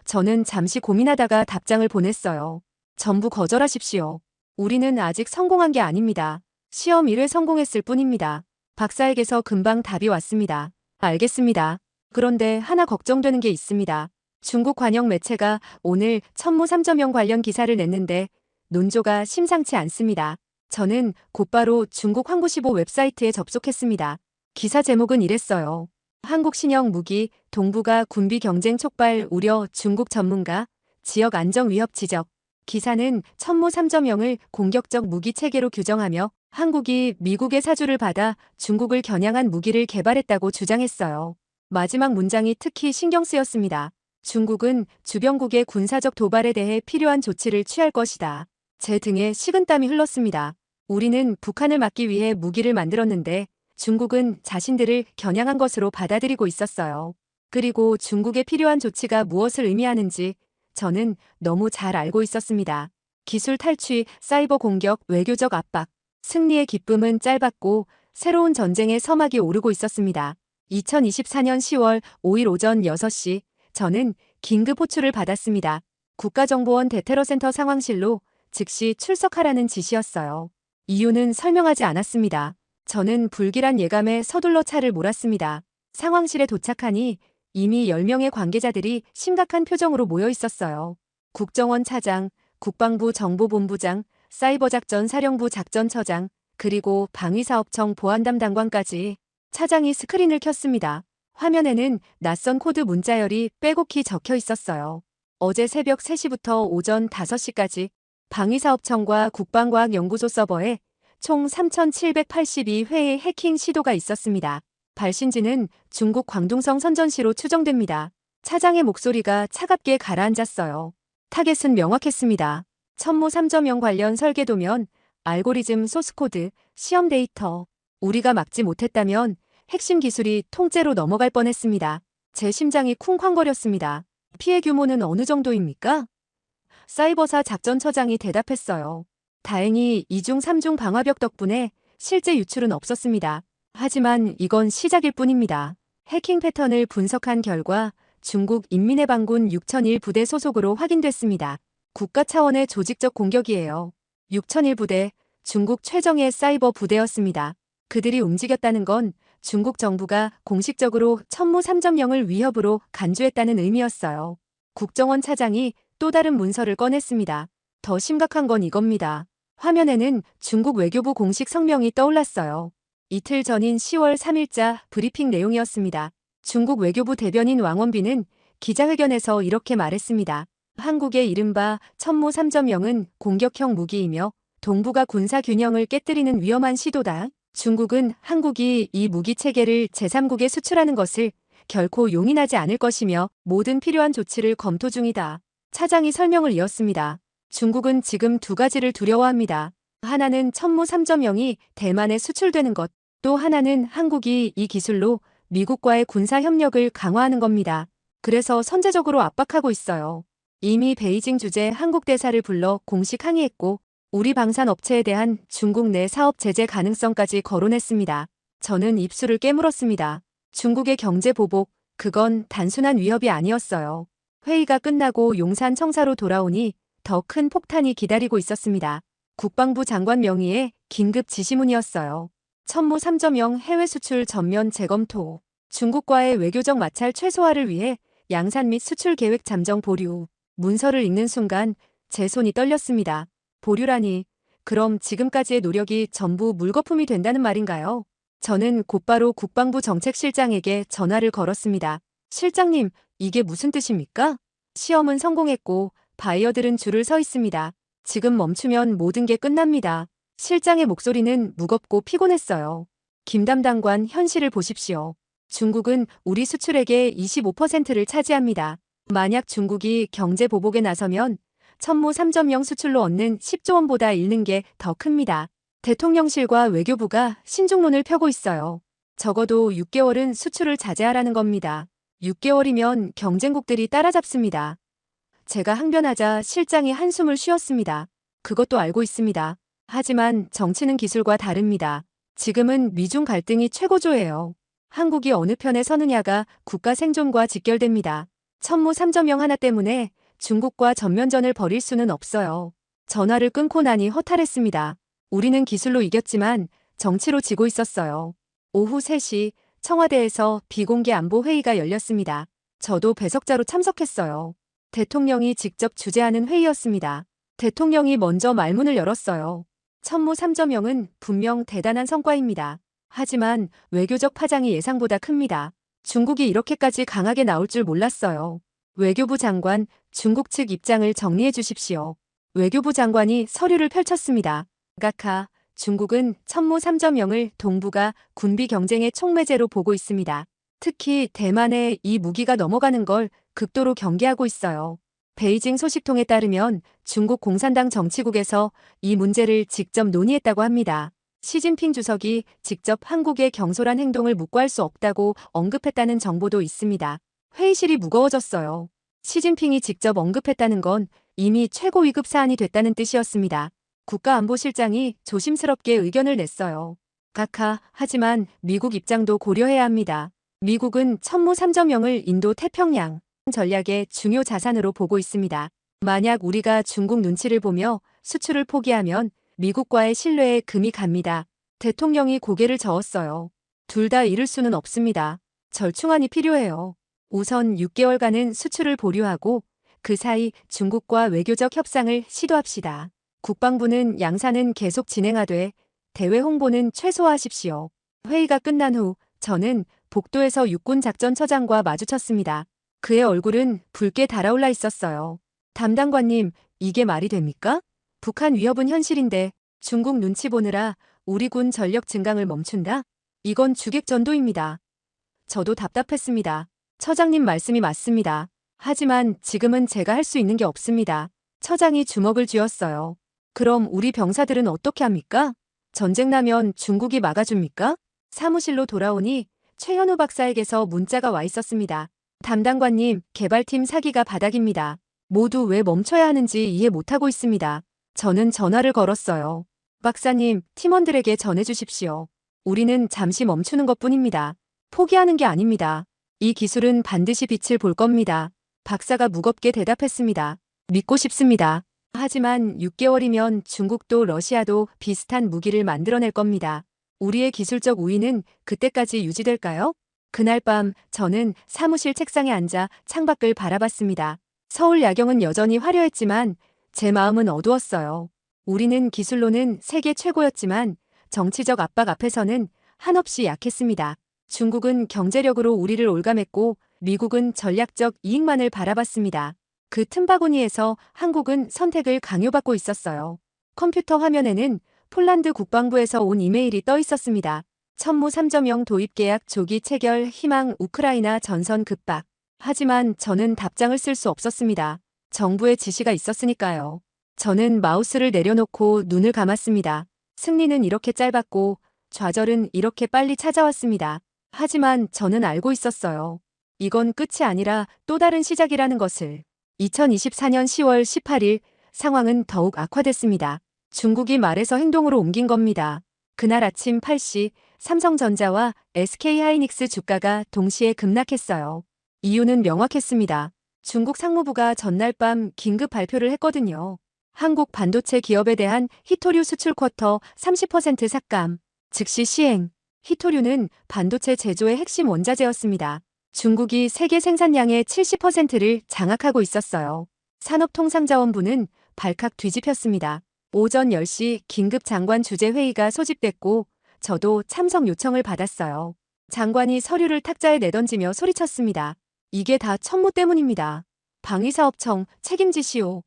저는 잠시 고민하다가 답장을 보냈어요. 전부 거절하십시오. 우리는 아직 성공한 게 아닙니다. 시험 1회 성공했을 뿐입니다. 박사에게서 금방 답이 왔습니다. 알겠습니다. 그런데 하나 걱정되는 게 있습니다. 중국 관영 매체가 오늘 천무 3.0 관련 기사를 냈는데 논조가 심상치 않습니다. 저는 곧바로 중국 황구시보 웹사이트에 접속했습니다. 기사 제목은 이랬어요. 한국 신형 무기, 동북아 군비 경쟁 촉발 우려 중국 전문가, 지역 안정 위협 지적. 기사는 천무 3.0을 공격적 무기 체계로 규정하며 한국이 미국의 사주를 받아 중국을 겨냥한 무기를 개발했다고 주장했어요. 마지막 문장이 특히 신경 쓰였습니다. 중국은 주변국의 군사적 도발에 대해 필요한 조치를 취할 것이다. 제 등에 식은땀이 흘렀습니다. 우리는 북한을 막기 위해 무기를 만들었는데 중국은 자신들을 겨냥한 것으로 받아들이고 있었어요. 그리고 중국에 필요한 조치가 무엇을 의미하는지 저는 너무 잘 알고 있었습니다. 기술 탈취, 사이버 공격, 외교적 압박. 승리의 기쁨은 짧았고 새로운 전쟁의 서막이 오르고 있었습니다. 2024년 10월 5일 오전 6시 저는 긴급 호출을 받았습니다. 국가정보원 대테러센터 상황실로 즉시 출석하라는 지시였어요. 이유는 설명하지 않았습니다. 저는 불길한 예감에 서둘러 차를 몰았습니다. 상황실에 도착하니 이미 10명의 관계자들이 심각한 표정으로 모여 있었어요. 국정원 차장, 국방부 정보본부장, 사이버작전사령부 작전처장, 그리고 방위사업청 보안담당관까지. 차장이 스크린을 켰습니다. 화면에는 낯선 코드 문자열이 빼곡히 적혀 있었어요. 어제 새벽 3시부터 오전 5시까지 방위사업청과 국방과학연구소 서버에 총 3,782회의 해킹 시도가 있었습니다. 발신지는 중국 광둥성 선전시로 추정됩니다. 차장의 목소리가 차갑게 가라앉았어요. 타겟은 명확했습니다. 천무 3.0 관련 설계도면, 알고리즘 소스코드, 시험 데이터. 우리가 막지 못했다면 핵심 기술이 통째로 넘어갈 뻔했습니다. 제 심장이 쿵쾅거렸습니다. 피해 규모는 어느 정도입니까? 사이버사 작전처장이 대답했어요. 다행히 2중 3중 방화벽 덕분에 실제 유출은 없었습니다. 하지만 이건 시작일 뿐입니다. 해킹 패턴을 분석한 결과 중국 인민해방군 6001 부대 소속으로 확인됐습니다. 국가 차원의 조직적 공격이에요. 6001 부대, 중국 최정예 사이버 부대였습니다. 그들이 움직였다는 건 중국 정부가 공식적으로 천무 3.0을 위협으로 간주했다는 의미였어요. 국정원 차장이 또 다른 문서를 꺼냈습니다. 더 심각한 건 이겁니다. 화면에는 중국 외교부 공식 성명이 떠올랐어요. 이틀 전인 10월 3일자 브리핑 내용이었습니다. 중국 외교부 대변인 왕원빈은 기자회견에서 이렇게 말했습니다. 한국의 이른바 천무 3.0은 공격형 무기이며 동북아 군사 균형을 깨뜨리는 위험한 시도다. 중국은 한국이 이 무기 체계를 제3국에 수출하는 것을 결코 용인하지 않을 것이며 모든 필요한 조치를 검토 중이다. 차장이 설명을 이었습니다. 중국은 지금 두 가지를 두려워합니다. 하나는 천무 3.0이 대만에 수출되는 것, 또 하나는 한국이 이 기술로 미국과의 군사 협력을 강화하는 겁니다. 그래서 선제적으로 압박하고 있어요. 이미 베이징 주재 한국 대사를 불러 공식 항의했고 우리 방산 업체에 대한 중국 내 사업 제재 가능성까지 거론했습니다. 저는 입술을 깨물었습니다. 중국의 경제 보복, 그건 단순한 위협이 아니었어요. 회의가 끝나고 용산 청사로 돌아오니 더 큰 폭탄이 기다리고 있었습니다. 국방부 장관 명의의 긴급 지시문이었어요. 천무 3.0 해외 수출 전면 재검토. 중국과의 외교적 마찰 최소화를 위해 양산 및 수출 계획 잠정 보류. 문서를 읽는 순간 제 손이 떨렸습니다. 보류라니, 그럼 지금까지의 노력이 전부 물거품이 된다는 말인가요? 저는 곧바로 국방부 정책실장에게 전화를 걸었습니다. 실장님, 이게 무슨 뜻입니까? 시험은 성공했고 바이어들은 줄을 서 있습니다. 지금 멈추면 모든 게 끝납니다. 실장의 목소리는 무겁고 피곤했어요. 김 담당관, 현실을 보십시오. 중국은 우리 수출액의 25%를 차지합니다. 만약 중국이 경제 보복에 나서면 천무 3.0 수출로 얻는 10조 원보다 잃는 게 더 큽니다. 대통령실과 외교부가 신중론을 펴고 있어요. 적어도 6개월은 수출을 자제하라는 겁니다. 6개월이면 경쟁국들이 따라잡습니다. 제가 항변하자 실장이 한숨을 쉬었습니다. 그것도 알고 있습니다. 하지만 정치는 기술과 다릅니다. 지금은 미중 갈등이 최고조예요. 한국이 어느 편에 서느냐가 국가 생존과 직결됩니다. 천무 3.0 하나 때문에 중국과 전면전을 벌일 수는 없어요. 전화를 끊고 나니 허탈했습니다. 우리는 기술로 이겼지만 정치로 지고 있었어요. 오후 3시 청와대에서 비공개 안보 회의가 열렸습니다. 저도 배석자로 참석했어요. 대통령이 직접 주재하는 회의였습니다. 대통령이 먼저 말문을 열었어요. 천무 3.0은 분명 대단한 성과입니다. 하지만 외교적 파장이 예상보다 큽니다. 중국이 이렇게까지 강하게 나올 줄 몰랐어요. 외교부 장관, 중국 측 입장을 정리해 주십시오. 외교부 장관이 서류를 펼쳤습니다. 각하, 중국은 천무 3.0을 동북아 군비 경쟁의 촉매제로 보고 있습니다. 특히 대만에 이 무기가 넘어가는 걸 극도로 경계하고 있어요. 베이징 소식통에 따르면 중국 공산당 정치국에서 이 문제를 직접 논의했다고 합니다. 시진핑 주석이 직접 한국의 경솔한 행동을 묵과할 수 없다고 언급했다는 정보도 있습니다. 회의실이 무거워졌어요. 시진핑이 직접 언급했다는 건 이미 최고 위급 사안이 됐다는 뜻이었습니다. 국가안보실장이 조심스럽게 의견을 냈어요. 각하, 하지만 미국 입장도 고려해야 합니다. 미국은 천무 3.0을 인도 태평양 전략의 중요 자산으로 보고 있습니다. 만약 우리가 중국 눈치를 보며 수출을 포기하면 미국과의 신뢰에 금이 갑니다. 대통령이 고개를 저었어요. 둘 다 이룰 수는 없습니다. 절충안이 필요해요. 우선 6개월간은 수출을 보류하고 그 사이 중국과 외교적 협상을 시도합시다. 국방부는 양산은 계속 진행하되 대외 홍보는 최소화하십시오. 회의가 끝난 후 저는 복도에서 육군작전처장과 마주쳤습니다. 그의 얼굴은 붉게 달아올라 있었어요. 담당관님, 이게 말이 됩니까? 북한 위협은 현실인데 중국 눈치 보느라 우리 군 전력 증강을 멈춘다? 이건 주객전도입니다. 저도 답답했습니다. 처장님 말씀이 맞습니다. 하지만 지금은 제가 할 수 있는 게 없습니다. 처장이 주먹을 쥐었어요. 그럼 우리 병사들은 어떻게 합니까? 전쟁 나면 중국이 막아줍니까? 사무실로 돌아오니 최현우 박사에게서 문자가 와 있었습니다. 담당관님, 개발팀 사기가 바닥입니다. 모두 왜 멈춰야 하는지 이해 못하고 있습니다. 저는 전화를 걸었어요. 박사님, 팀원들에게 전해주십시오. 우리는 잠시 멈추는 것뿐입니다. 포기하는 게 아닙니다. 이 기술은 반드시 빛을 볼 겁니다. 박사가 무겁게 대답했습니다. 믿고 싶습니다. 하지만 6개월이면 중국도 러시아도 비슷한 무기를 만들어낼 겁니다. 우리의 기술적 우위는 그때까지 유지될까요? 그날 밤 저는 사무실 책상에 앉아 창밖을 바라봤습니다. 서울 야경은 여전히 화려했지만 제 마음은 어두웠어요. 우리는 기술로는 세계 최고였지만 정치적 압박 앞에서는 한없이 약했습니다. 중국은 경제력으로 우리를 올감했고 미국은 전략적 이익만을 바라봤습니다. 그 틈바구니에서 한국은 선택을 강요받고 있었어요. 컴퓨터 화면에는 폴란드 국방부에서 온 이메일이 떠 있었습니다. 천무 3.0 도입 계약 조기 체결 희망 우크라이나 전선 급박. 하지만 저는 답장을 쓸 수 없었습니다. 정부의 지시가 있었으니까요. 저는 마우스를 내려놓고 눈을 감았습니다. 승리는 이렇게 짧았고 좌절은 이렇게 빨리 찾아왔습니다. 하지만 저는 알고 있었어요. 이건 끝이 아니라 또 다른 시작이라는 것을. 2024년 10월 18일 상황은 더욱 악화됐습니다. 중국이 말에서 행동으로 옮긴 겁니다. 그날 아침 8시 삼성전자와 SK하이닉스 주가가 동시에 급락했어요. 이유는 명확했습니다. 중국 상무부가 전날 밤 긴급 발표를 했거든요. 한국 반도체 기업에 대한 히토류 수출 쿼터 30% 삭감, 즉시 시행. 히토류는 반도체 제조의 핵심 원자재였습니다. 중국이 세계 생산량의 70%를 장악하고 있었어요. 산업통상자원부는 발칵 뒤집혔습니다. 오전 10시 긴급 장관 주재 회의가 소집됐고 저도 참석 요청을 받았어요. 장관이 서류를 탁자에 내던지며 소리쳤습니다. 이게 다 천무 때문입니다. 방위사업청 책임지시오.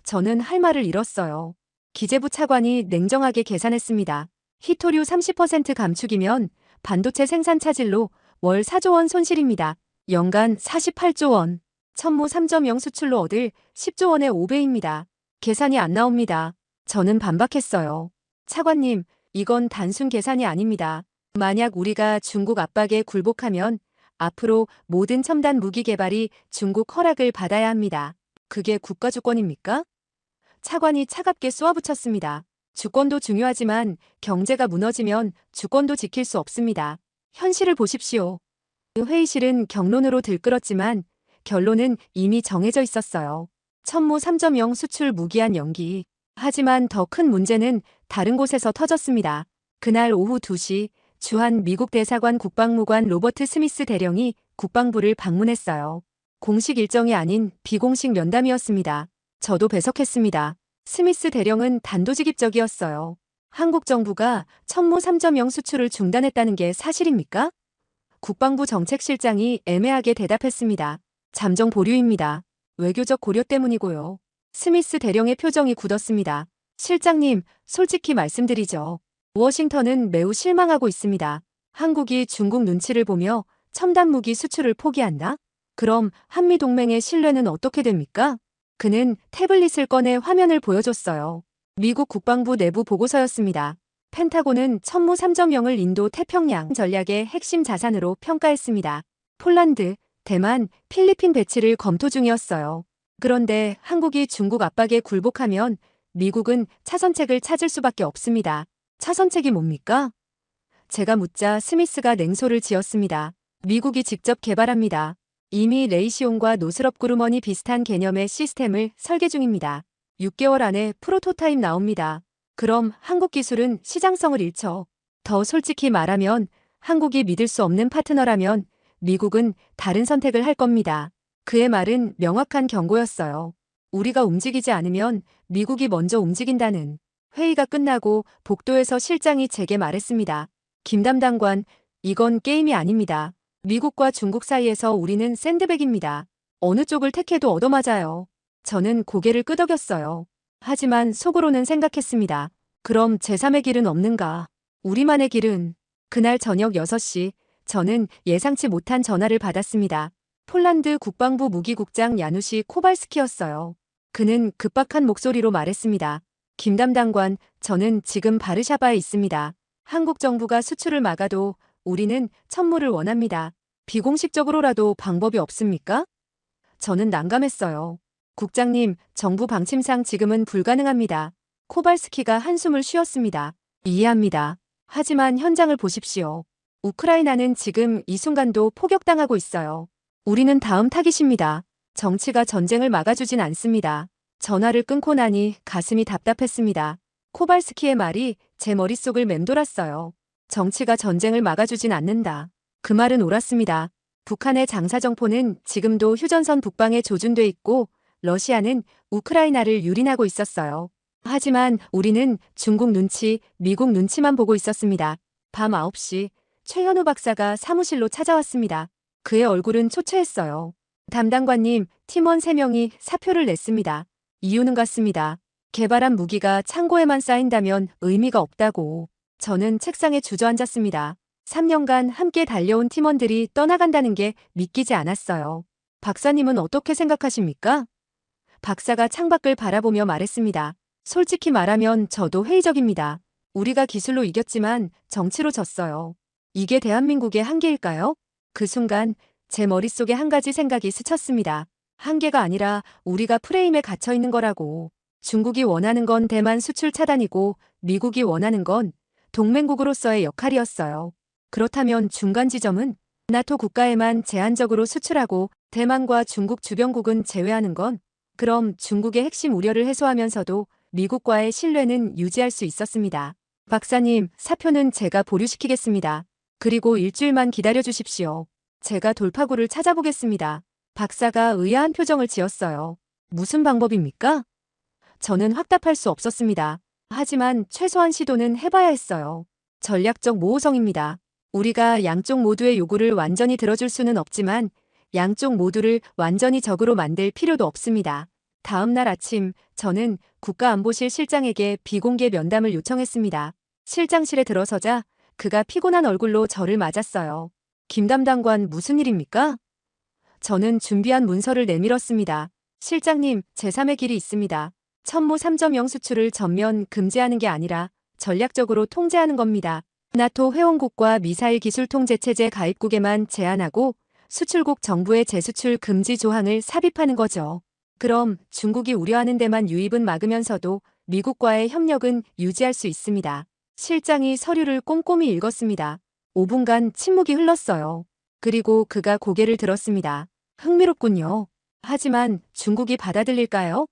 저는 할 말을 잃었어요. 기재부 차관이 냉정하게 계산했습니다. 히토류 30% 감축이면 반도체 생산 차질로 월 4조 원 손실입니다. 연간 48조 원. 천무 3.0 수출로 얻을 10조 원의 5배입니다. 계산이 안 나옵니다. 저는 반박했어요. 차관님, 이건 단순 계산이 아닙니다. 만약 우리가 중국 압박에 굴복하면 앞으로 모든 첨단 무기 개발이 중국 허락을 받아야 합니다. 그게 국가 주권입니까? 차관이 차갑게 쏘아붙였습니다. 주권도 중요하지만 경제가 무너지면 주권도 지킬 수 없습니다. 현실을 보십시오. 회의실은 격론으로 들끓었지만 결론은 이미 정해져 있었어요. 천무 3.0 수출 무기한 연기. 하지만 더 큰 문제는 다른 곳에서 터졌습니다. 그날 오후 2시 주한 미국 대사관 국방무관 로버트 스미스 대령이 국방부를 방문했어요. 공식 일정이 아닌 비공식 면담이었습니다. 저도 배석했습니다. 스미스 대령은 단도직입적이었어요. 한국 정부가 천무 3.0 수출을 중단했다는 게 사실입니까? 국방부 정책실장이 애매하게 대답했습니다. 잠정 보류입니다. 외교적 고려 때문이고요. 스미스 대령의 표정이 굳었습니다. 실장님, 솔직히 말씀드리죠. 워싱턴은 매우 실망하고 있습니다. 한국이 중국 눈치를 보며 첨단 무기 수출을 포기한다? 그럼 한미동맹의 신뢰는 어떻게 됩니까? 그는 태블릿을 꺼내 화면을 보여줬어요. 미국 국방부 내부 보고서였습니다. 펜타곤은 천무 3.0을 인도 태평양 전략의 핵심 자산으로 평가했습니다. 폴란드, 대만, 필리핀 배치를 검토 중이었어요. 그런데 한국이 중국 압박에 굴복하면 미국은 차선책을 찾을 수밖에 없습니다. 차선책이 뭡니까? 제가 묻자 스미스가 냉소를 지었습니다. 미국이 직접 개발합니다. 이미 레이시온과 노스럽 그루먼이 비슷한 개념의 시스템을 설계 중입니다. 6개월 안에 프로토타입 나옵니다. 그럼 한국 기술은 시장성을 잃죠. 더 솔직히 말하면 한국이 믿을 수 없는 파트너라면 미국은 다른 선택을 할 겁니다. 그의 말은 명확한 경고였어요. 우리가 움직이지 않으면 미국이 먼저 움직인다는. 회의가 끝나고 복도에서 실장이 제게 말했습니다. 김 담당관, 이건 게임이 아닙니다. 미국과 중국 사이에서 우리는 샌드백입니다. 어느 쪽을 택해도 얻어맞아요. 저는 고개를 끄덕였어요. 하지만 속으로는 생각했습니다. 그럼 제3의 길은 없는가? 우리만의 길은. 그날 저녁 6시, 저는 예상치 못한 전화를 받았습니다. 폴란드 국방부 무기국장 야누시 코발스키였어요. 그는 급박한 목소리로 말했습니다. 김 담당관, 저는 지금 바르샤바에 있습니다. 한국 정부가 수출을 막아도 우리는 천물을 원합니다. 비공식적으로라도 방법이 없습니까? 저는 난감했어요. 국장님, 정부 방침상 지금은 불가능합니다. 코발스키가 한숨을 쉬었습니다. 이해합니다. 하지만 현장을 보십시오. 우크라이나는 지금 이 순간도 포격당하고 있어요. 우리는 다음 타깃입니다. 정치가 전쟁을 막아주진 않습니다. 전화를 끊고 나니 가슴이 답답했습니다. 코발스키의 말이 제 머릿속을 맴돌았어요. 정치가 전쟁을 막아주진 않는다. 그 말은 옳았습니다. 북한의 장사정포는 지금도 휴전선 북방에 조준돼 있고 러시아는 우크라이나를 유린하고 있었어요. 하지만 우리는 중국 눈치, 미국 눈치만 보고 있었습니다. 밤 9시 최현우 박사가 사무실로 찾아왔습니다. 그의 얼굴은 초췌했어요. 담당관님, 팀원 3명이 사표를 냈습니다. 이유는 같습니다. 개발한 무기가 창고에만 쌓인다면 의미가 없다고. 저는 책상에 주저앉았습니다. 3년간 함께 달려온 팀원들이 떠나간다는 게 믿기지 않았어요. 박사님은 어떻게 생각하십니까? 박사가 창밖을 바라보며 말했습니다. 솔직히 말하면 저도 회의적입니다. 우리가 기술로 이겼지만 정치로 졌어요. 이게 대한민국의 한계일까요? 그 순간 제 머릿속에 한 가지 생각이 스쳤습니다. 한계가 아니라 우리가 프레임에 갇혀 있는 거라고. 중국이 원하는 건 대만 수출 차단이고 미국이 원하는 건 동맹국으로서의 역할이었어요. 그렇다면 중간 지점은 나토 국가에만 제한적으로 수출하고 대만과 중국 주변국은 제외하는 건? 그럼 중국의 핵심 우려를 해소하면서도 미국과의 신뢰는 유지할 수 있었습니다. 박사님, 사표는 제가 보류시키겠습니다. 그리고 일주일만 기다려 주십시오. 제가 돌파구를 찾아보겠습니다. 박사가 의아한 표정을 지었어요. 무슨 방법입니까? 저는 확답할 수 없었습니다. 하지만 최소한 시도는 해봐야 했어요. 전략적 모호성입니다. 우리가 양쪽 모두의 요구를 완전히 들어줄 수는 없지만 양쪽 모두를 완전히 적으로 만들 필요도 없습니다. 다음 날 아침 저는 국가안보실 실장에게 비공개 면담을 요청했습니다. 실장실에 들어서자 그가 피곤한 얼굴로 저를 맞았어요. 김 담당관, 무슨 일입니까? 저는 준비한 문서를 내밀었습니다. 실장님, 제3의 길이 있습니다. 천무 3.0 수출을 전면 금지하는 게 아니라 전략적으로 통제하는 겁니다. 나토 회원국과 미사일 기술 통제 체제 가입국에만 제한하고 수출국 정부의 재수출 금지 조항을 삽입하는 거죠. 그럼 중국이 우려하는 데만 유입은 막으면서도 미국과의 협력은 유지할 수 있습니다. 실장이 서류를 꼼꼼히 읽었습니다. 5분간 침묵이 흘렀어요. 그리고 그가 고개를 들었습니다. 흥미롭군요. 하지만 중국이 받아들일까요?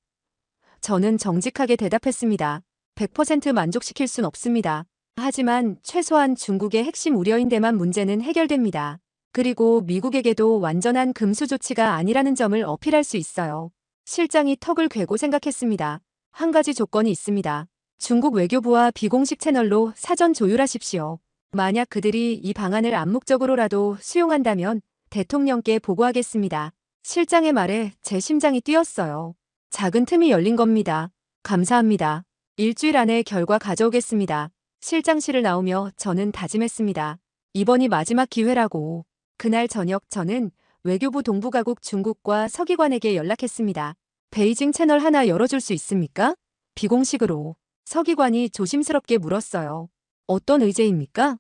저는 정직하게 대답했습니다. 100% 만족시킬 순 없습니다. 하지만 최소한 중국의 핵심 우려인 데만 문제는 해결됩니다. 그리고 미국에게도 완전한 금수 조치가 아니라는 점을 어필할 수 있어요. 실장이 턱을 괴고 생각했습니다. 한 가지 조건이 있습니다. 중국 외교부와 비공식 채널로 사전 조율하십시오. 만약 그들이 이 방안을 암묵적으로라도 수용한다면 대통령께 보고하겠습니다. 실장의 말에 제 심장이 뛰었어요. 작은 틈이 열린 겁니다. 감사합니다. 일주일 안에 결과 가져오겠습니다. 실장실을 나오며 저는 다짐했습니다. 이번이 마지막 기회라고. 그날 저녁 저는 외교부 동북아국 중국과 서기관에게 연락했습니다. 베이징 채널 하나 열어줄 수 있습니까? 비공식으로. 서기관이 조심스럽게 물었어요. 어떤 의제입니까?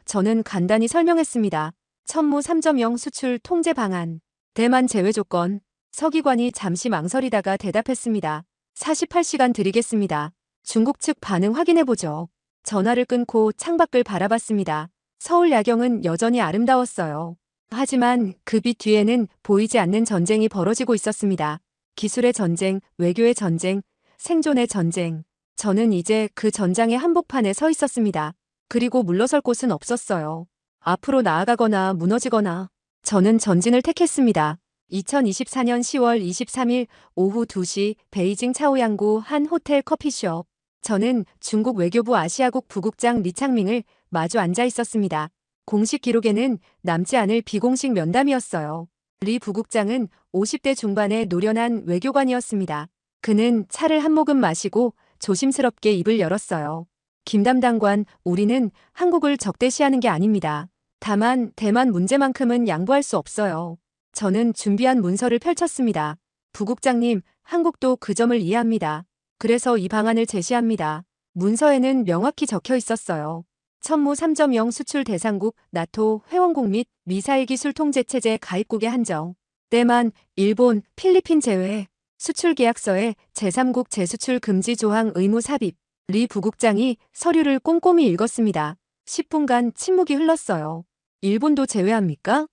저는 간단히 설명했습니다. 천무 3.0 수출 통제 방안. 대만 제외 조건. 서기관이 잠시 망설이다가 대답했습니다. 48시간 드리겠습니다. 중국 측 반응 확인해보죠. 전화를 끊고 창밖을 바라봤습니다. 서울 야경은 여전히 아름다웠어요. 하지만 그 빛 뒤에는 보이지 않는 전쟁이 벌어지고 있었습니다. 기술의 전쟁, 외교의 전쟁, 생존의 전쟁. 저는 이제 그 전장의 한복판에 서 있었습니다. 그리고 물러설 곳은 없었어요. 앞으로 나아가거나 무너지거나. 저는 전진을 택했습니다. 2024년 10월 23일 오후 2시 베이징 차오양구 한 호텔 커피숍. 저는 중국 외교부 아시아국 부국장 리창밍을 마주 앉아 있었습니다. 공식 기록에는 남지 않을 비공식 면담이었어요. 리 부국장은 50대 중반의 노련한 외교관이었습니다. 그는 차를 한 모금 마시고 조심스럽게 입을 열었어요. 김 담당관, 우리는 한국을 적대시하는 게 아닙니다. 다만 대만 문제만큼은 양보할 수 없어요. 저는 준비한 문서를 펼쳤습니다. 부국장님, 한국도 그 점을 이해합니다. 그래서 이 방안을 제시합니다. 문서에는 명확히 적혀 있었어요. 천무 3.0 수출 대상국, 나토 회원국 및 미사일 기술 통제체제 가입국의 한정. 대만, 일본, 필리핀 제외. 수출 계약서에 제3국 재수출 금지 조항 의무 삽입. 리 부국장이 서류를 꼼꼼히 읽었습니다. 10분간 침묵이 흘렀어요. 일본도 제외합니까?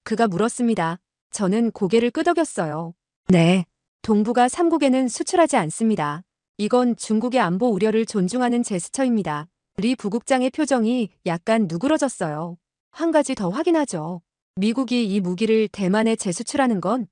그가 물었습니다. 저는 고개를 끄덕였어요. 네. 동북아 3국에는 수출하지 않습니다. 이건 중국의 안보 우려를 존중하는 제스처입니다. 리 부국장의 표정이 약간 누그러졌어요. 한 가지 더 확인하죠. 미국이 이 무기를 대만에 재수출하는 건?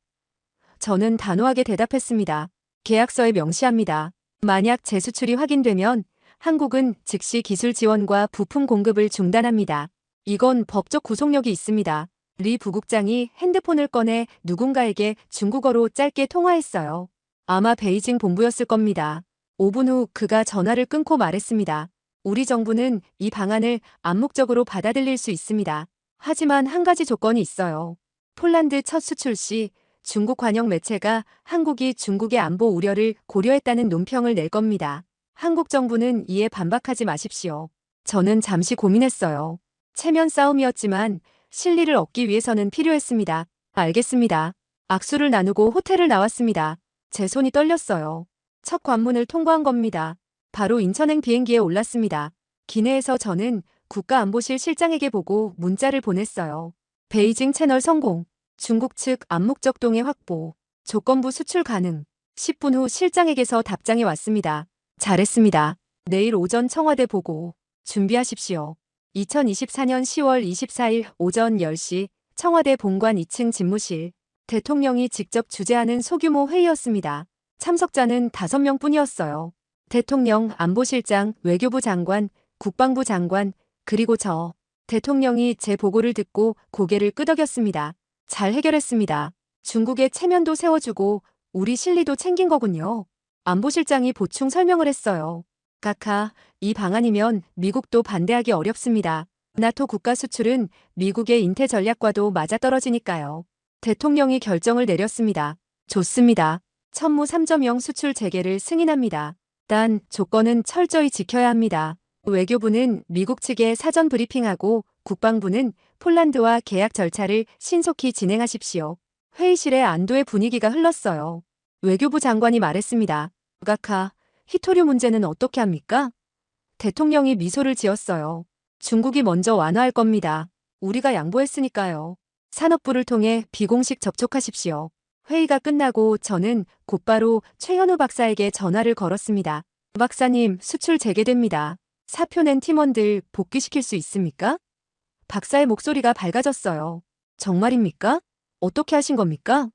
저는 단호하게 대답했습니다. 계약서에 명시합니다. 만약 재수출이 확인되면 한국은 즉시 기술 지원과 부품 공급을 중단합니다. 이건 법적 구속력이 있습니다. 리 부국장이 핸드폰을 꺼내 누군가에게 중국어로 짧게 통화했어요. 아마 베이징 본부였을 겁니다. 5분 후 그가 전화를 끊고 말했습니다. 우리 정부는 이 방안을 암묵적으로 받아들일 수 있습니다. 하지만 한 가지 조건이 있어요. 폴란드 첫 수출 시 중국 관영 매체가 한국이 중국의 안보 우려를 고려했다는 논평을 낼 겁니다. 한국 정부는 이에 반박하지 마십시오. 저는 잠시 고민했어요. 체면 싸움이었지만 실리를 얻기 위해서는 필요했습니다. 알겠습니다. 악수를 나누고 호텔을 나왔습니다. 제 손이 떨렸어요. 첫 관문을 통과한 겁니다. 바로 인천행 비행기에 올랐습니다. 기내에서 저는 국가안보실 실장에게 보고 문자를 보냈어요. 베이징 채널 성공. 중국 측 암묵적 동해 확보. 조건부 수출 가능. 10분 후 실장에게서 답장이 왔습니다. 잘했습니다. 내일 오전 청와대 보고 준비하십시오. 2024년 10월 24일 오전 10시 청와대 본관 2층 집무실. 대통령이 직접 주재하는 소규모 회의였습니다. 참석자는 5명 뿐이었어요. 대통령, 안보실장, 외교부 장관, 국방부 장관, 그리고 저. 대통령이 제 보고를 듣고 고개를 끄덕였습니다. 잘 해결했습니다. 중국의 체면도 세워주고 우리 실리도 챙긴 거군요. 안보실장이 보충 설명을 했어요. 카카, 이 방안이면 미국도 반대하기 어렵습니다. 나토 국가 수출은 미국의 인태 전략과도 맞아떨어지니까요. 대통령이 결정을 내렸습니다. 좋습니다. 천무 3.0 수출 재개를 승인합니다. 단 조건은 철저히 지켜야 합니다. 외교부는 미국 측에 사전 브리핑하고 국방부는 폴란드와 계약 절차를 신속히 진행하십시오. 회의실에 안도의 분위기가 흘렀어요. 외교부 장관이 말했습니다. 카카, 히토류 문제는 어떻게 합니까? 대통령이 미소를 지었어요. 중국이 먼저 완화할 겁니다. 우리가 양보했으니까요. 산업부를 통해 비공식 접촉하십시오. 회의가 끝나고 저는 곧바로 최현우 박사에게 전화를 걸었습니다. 박사님, 수출 재개됩니다. 사표 낸 팀원들 복귀시킬 수 있습니까? 박사의 목소리가 밝아졌어요. 정말입니까? 어떻게 하신 겁니까?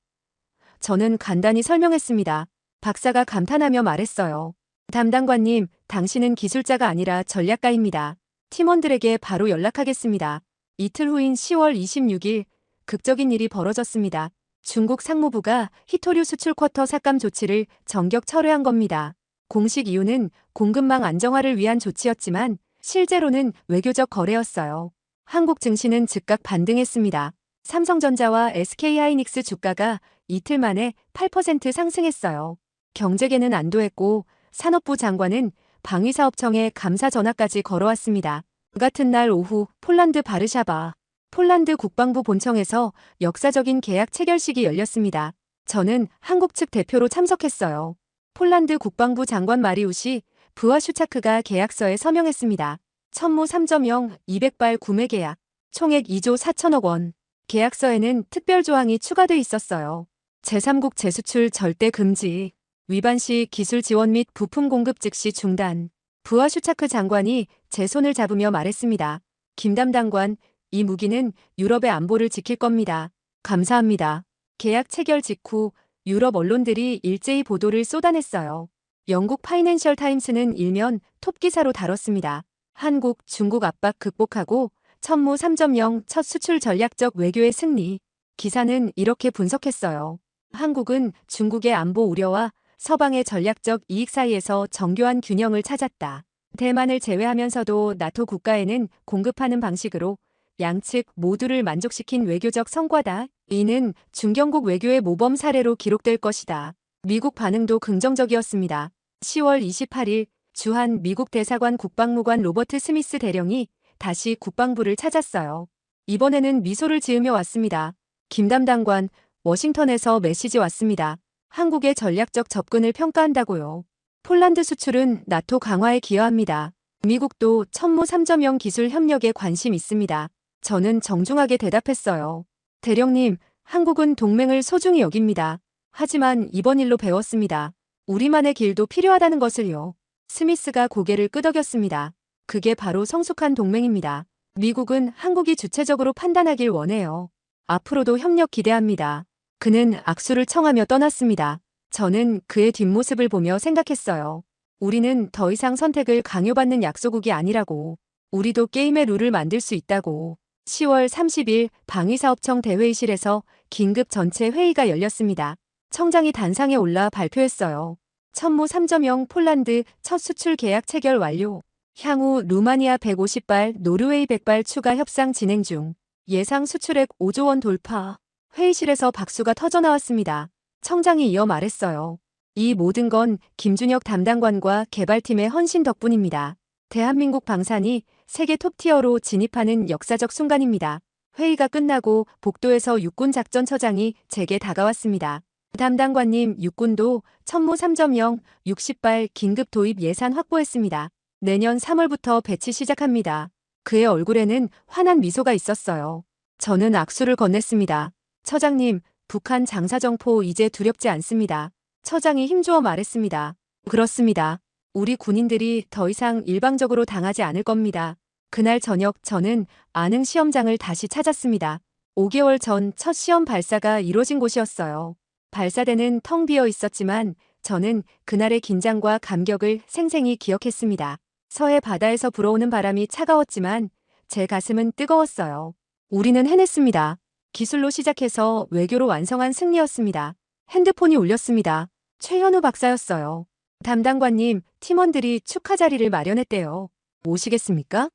저는 간단히 설명했습니다. 박사가 감탄하며 말했어요. 담당관님, 당신은 기술자가 아니라 전략가입니다. 팀원들에게 바로 연락하겠습니다. 이틀 후인 10월 26일 극적인 일이 벌어졌습니다. 중국 상무부가 히토류 수출 쿼터 삭감 조치를 전격 철회한 겁니다. 공식 이유는 공급망 안정화를 위한 조치였지만 실제로는 외교적 거래였어요. 한국 증시는 즉각 반등했습니다. 삼성전자와 SK하이닉스 주가가 이틀 만에 8% 상승했어요. 경제계는 안도했고 산업부 장관은 방위사업청에 감사 전화까지 걸어왔습니다. 그 같은 날 오후 폴란드 바르샤바, 폴란드 국방부 본청에서 역사적인 계약 체결식이 열렸습니다. 저는 한국 측 대표로 참석했어요. 폴란드 국방부 장관 마리우시 브와슈차크가 계약서에 서명했습니다. 천무 3.0 200발 구매 계약, 총액 2조 4천억 원. 계약서에는 특별 조항이 추가돼 있었어요. 제3국 재수출 절대 금지, 위반 시 기술 지원 및 부품 공급 즉시 중단. 부하 슈차크 장관이 제 손을 잡으며 말했습니다. 김 담당관, 이 무기는 유럽의 안보를 지킬 겁니다. 감사합니다. 계약 체결 직후 유럽 언론들이 일제히 보도를 쏟아냈어요. 영국 파이낸셜 타임스는 일면 톱 기사로 다뤘습니다. 한국, 중국 압박 극복하고 천무 3.0 첫 수출 전략적 외교의 승리. 기사는 이렇게 분석했어요. 한국은 중국의 안보 우려와 서방의 전략적 이익 사이에서 정교한 균형을 찾았다. 대만을 제외하면서도 나토 국가에는 공급하는 방식으로 양측 모두를 만족시킨 외교적 성과다. 이는 중견국 외교의 모범 사례로 기록될 것이다. 미국 반응도 긍정적이었습니다. 10월 28일 주한 미국 대사관 국방무관 로버트 스미스 대령이 다시 국방부를 찾았어요. 이번에는 미소를 지으며 왔습니다. 김 담당관, 워싱턴에서 메시지 왔습니다. 한국의 전략적 접근을 평가한다고요. 폴란드 수출은 나토 강화에 기여합니다. 미국도 천무 3.0 기술 협력에 관심 있습니다. 저는 정중하게 대답했어요. 대령님, 한국은 동맹을 소중히 여깁니다. 하지만 이번 일로 배웠습니다. 우리만의 길도 필요하다는 것을요. 스미스가 고개를 끄덕였습니다. 그게 바로 성숙한 동맹입니다. 미국은 한국이 주체적으로 판단하길 원해요. 앞으로도 협력 기대합니다. 그는 악수를 청하며 떠났습니다. 저는 그의 뒷모습을 보며 생각했어요. 우리는 더 이상 선택을 강요받는 약소국이 아니라고. 우리도 게임의 룰을 만들 수 있다고. 10월 30일 방위사업청 대회의실에서 긴급 전체 회의가 열렸습니다. 청장이 단상에 올라 발표했어요. 천무 3.0 폴란드 첫 수출 계약 체결 완료. 향후 루마니아 150발, 노르웨이 100발 추가 협상 진행 중. 예상 수출액 5조 원 돌파. 회의실에서 박수가 터져나왔습니다. 청장이 이어 말했어요. 이 모든 건 김준혁 담당관과 개발팀의 헌신 덕분입니다. 대한민국 방산이 세계 톱티어로 진입하는 역사적 순간입니다. 회의가 끝나고 복도에서 육군작전처장이 제게 다가왔습니다. 담당관님, 육군도 천무 3.0 60발 긴급 도입 예산 확보했습니다. 내년 3월부터 배치 시작합니다. 그의 얼굴에는 환한 미소가 있었어요. 저는 악수를 건넸습니다. 처장님, 북한 장사정포 이제 두렵지 않습니다. 처장이 힘주어 말했습니다. 그렇습니다. 우리 군인들이 더 이상 일방적으로 당하지 않을 겁니다. 그날 저녁 저는 안흥 시험장을 다시 찾았습니다. 5개월 전 첫 시험 발사가 이뤄진 곳이었어요. 발사대는 텅 비어 있었지만 저는 그날의 긴장과 감격을 생생히 기억했습니다. 서해 바다에서 불어오는 바람이 차가웠지만 제 가슴은 뜨거웠어요. 우리는 해냈습니다. 기술로 시작해서 외교로 완성한 승리였습니다. 핸드폰이 울렸습니다. 최현우 박사였어요. 담당관님, 팀원들이 축하 자리를 마련했대요. 모시겠습니까?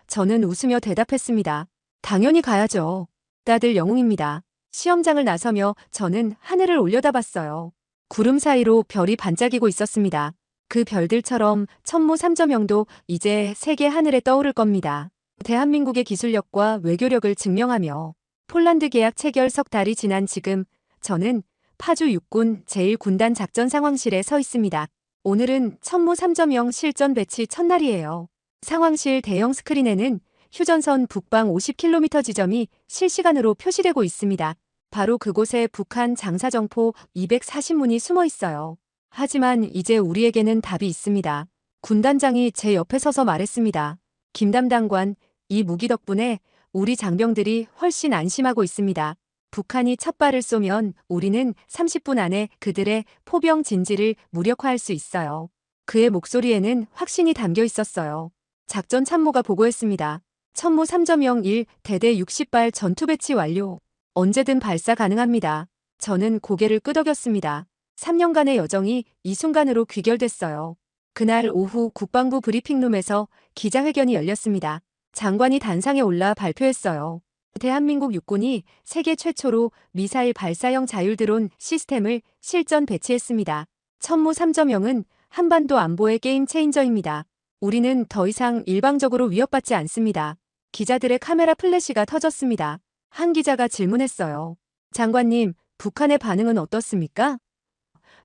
저는 웃으며 대답했습니다. 당연히 가야죠. 다들 영웅입니다. 시험장을 나서며 저는 하늘을 올려다봤어요. 구름 사이로 별이 반짝이고 있었습니다. 그 별들처럼 천무 3.0도 이제 세계 하늘에 떠오를 겁니다. 대한민국의 기술력과 외교력을 증명하며 폴란드 계약 체결 석 달이 지난 지금 저는 파주 육군 제1군단 작전 상황실에 서 있습니다. 오늘은 천무 3.0 실전 배치 첫날이에요. 상황실 대형 스크린에는 휴전선 북방 50km 지점이 실시간으로 표시되고 있습니다. 바로 그곳에 북한 장사정포 240문이 숨어 있어요. 하지만 이제 우리에게는 답이 있습니다. 군단장이 제 옆에 서서 말했습니다. 김 담당관, 이 무기 덕분에 우리 장병들이 훨씬 안심하고 있습니다. 북한이 첫 발을 쏘면 우리는 30분 안에 그들의 포병 진지를 무력화할 수 있어요. 그의 목소리에는 확신이 담겨 있었어요. 작전 참모가 보고했습니다. 천무 3.01 대대 60발 전투 배치 완료. 언제든 발사 가능합니다. 저는 고개를 끄덕였습니다. 3년간의 여정이 이 순간으로 귀결됐어요. 그날 오후 국방부 브리핑룸에서 기자회견이 열렸습니다. 장관이 단상에 올라 발표했어요. 대한민국 육군이 세계 최초로 미사일 발사형 자율드론 시스템을 실전 배치했습니다. 천무 3.0은 한반도 안보의 게임 체인저입니다. 우리는 더 이상 일방적으로 위협받지 않습니다. 기자들의 카메라 플래시가 터졌습니다. 한 기자가 질문했어요. 장관님, 북한의 반응은 어떻습니까?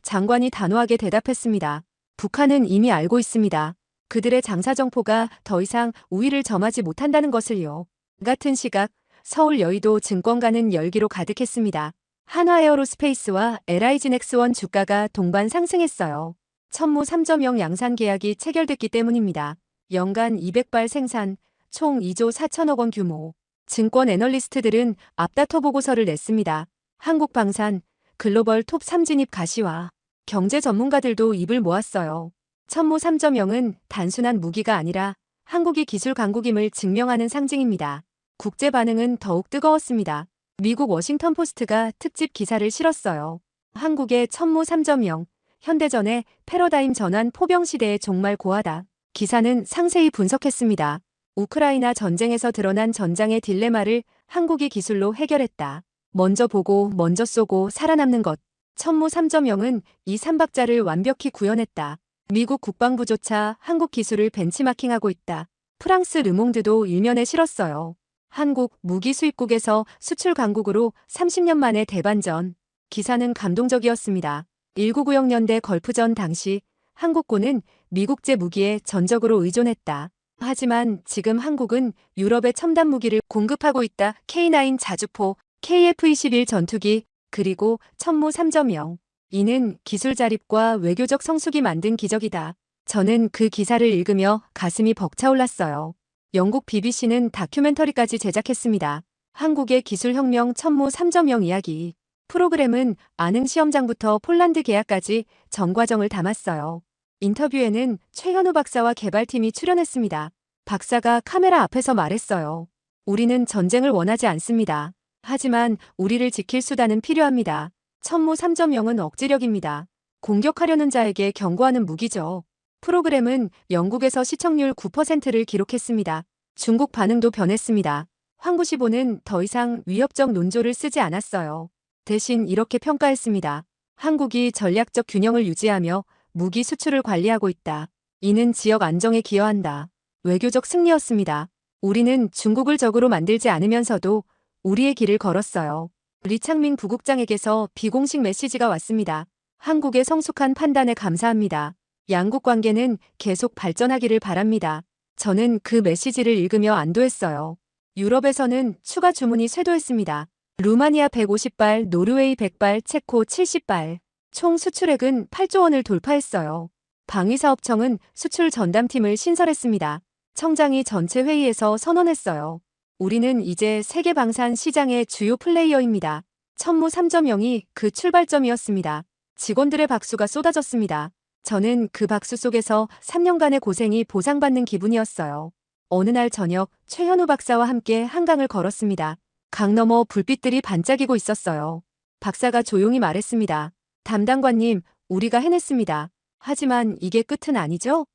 장관이 단호하게 대답했습니다. 북한은 이미 알고 있습니다. 그들의 장사정포가 더 이상 우위를 점하지 못한다는 것을요. 같은 시각 서울 여의도 증권가는 열기로 가득했습니다. 한화에어로스페이스와 LI진엑스원 주가가 동반 상승했어요. 천무 3.0 양산 계약이 체결됐기 때문입니다. 연간 200발 생산, 총 2조 4천억 원 규모. 증권 애널리스트들은 앞다퉈 보고서를 냈습니다. 한국방산, 글로벌 톱 3진입 가시화. 경제 전문가들도 입을 모았어요. 천무 3.0은 단순한 무기가 아니라 한국이 기술 강국임을 증명하는 상징입니다. 국제 반응은 더욱 뜨거웠습니다. 미국 워싱턴 포스트가 특집 기사를 실었어요. 한국의 천무 3.0, 현대전의 패러다임 전환 포병 시대의 종말 고하다. 기사는 상세히 분석했습니다. 우크라이나 전쟁에서 드러난 전장의 딜레마를 한국이 기술로 해결했다. 먼저 보고 먼저 쏘고 살아남는 것. 천무 3.0은 이 삼박자를 완벽히 구현했다. 미국 국방부조차 한국 기술을 벤치마킹하고 있다. 프랑스 르몽드도 일면에 실었어요. 한국 무기 수입국에서 수출 강국으로 30년 만에 대반전. 기사는 감동적이었습니다. 1990년대 걸프전 당시 한국군은 미국제 무기에 전적으로 의존했다. 하지만 지금 한국은 유럽에 첨단 무기를 공급하고 있다. K9 자주포, KF-21 전투기, 그리고 천무 3.0. 이는 기술 자립과 외교적 성숙이 만든 기적이다. 저는 그 기사를 읽으며 가슴이 벅차올랐어요. 영국 BBC는 다큐멘터리까지 제작했습니다. 한국의 기술혁명 천무 3.0 이야기. 프로그램은 아능 시험장부터 폴란드 계약까지 전 과정을 담았어요. 인터뷰에는 최현우 박사와 개발팀이 출연했습니다. 박사가 카메라 앞에서 말했어요. 우리는 전쟁을 원하지 않습니다. 하지만 우리를 지킬 수단은 필요합니다. 천무 3.0은 억지력입니다. 공격하려는 자에게 경고하는 무기죠. 프로그램은 영국에서 시청률 9%를 기록했습니다. 중국 반응도 변했습니다. 황구시보는 더 이상 위협적 논조를 쓰지 않았어요. 대신 이렇게 평가했습니다. 한국이 전략적 균형을 유지하며 무기 수출을 관리하고 있다. 이는 지역 안정에 기여한다. 외교적 승리였습니다. 우리는 중국을 적으로 만들지 않으면서도 우리의 길을 걸었어요. 리창민 부국장에게서 비공식 메시지가 왔습니다. 한국의 성숙한 판단에 감사합니다. 양국 관계는 계속 발전하기를 바랍니다. 저는 그 메시지를 읽으며 안도했어요. 유럽에서는 추가 주문이 쇄도했습니다. 루마니아 150발, 노르웨이 100발, 체코 70발. 총 수출액은 8조 원을 돌파했어요. 방위사업청은 수출 전담팀을 신설했습니다. 청장이 전체 회의에서 선언했어요. 우리는 이제 세계 방산 시장의 주요 플레이어입니다. 천무 3.0이 그 출발점이었습니다. 직원들의 박수가 쏟아졌습니다. 저는 그 박수 속에서 3년간의 고생이 보상받는 기분이었어요. 어느 날 저녁 최현우 박사와 함께 한강을 걸었습니다. 강 너머 불빛들이 반짝이고 있었어요. 박사가 조용히 말했습니다. 담당관님, 우리가 해냈습니다. 하지만 이게 끝은 아니죠?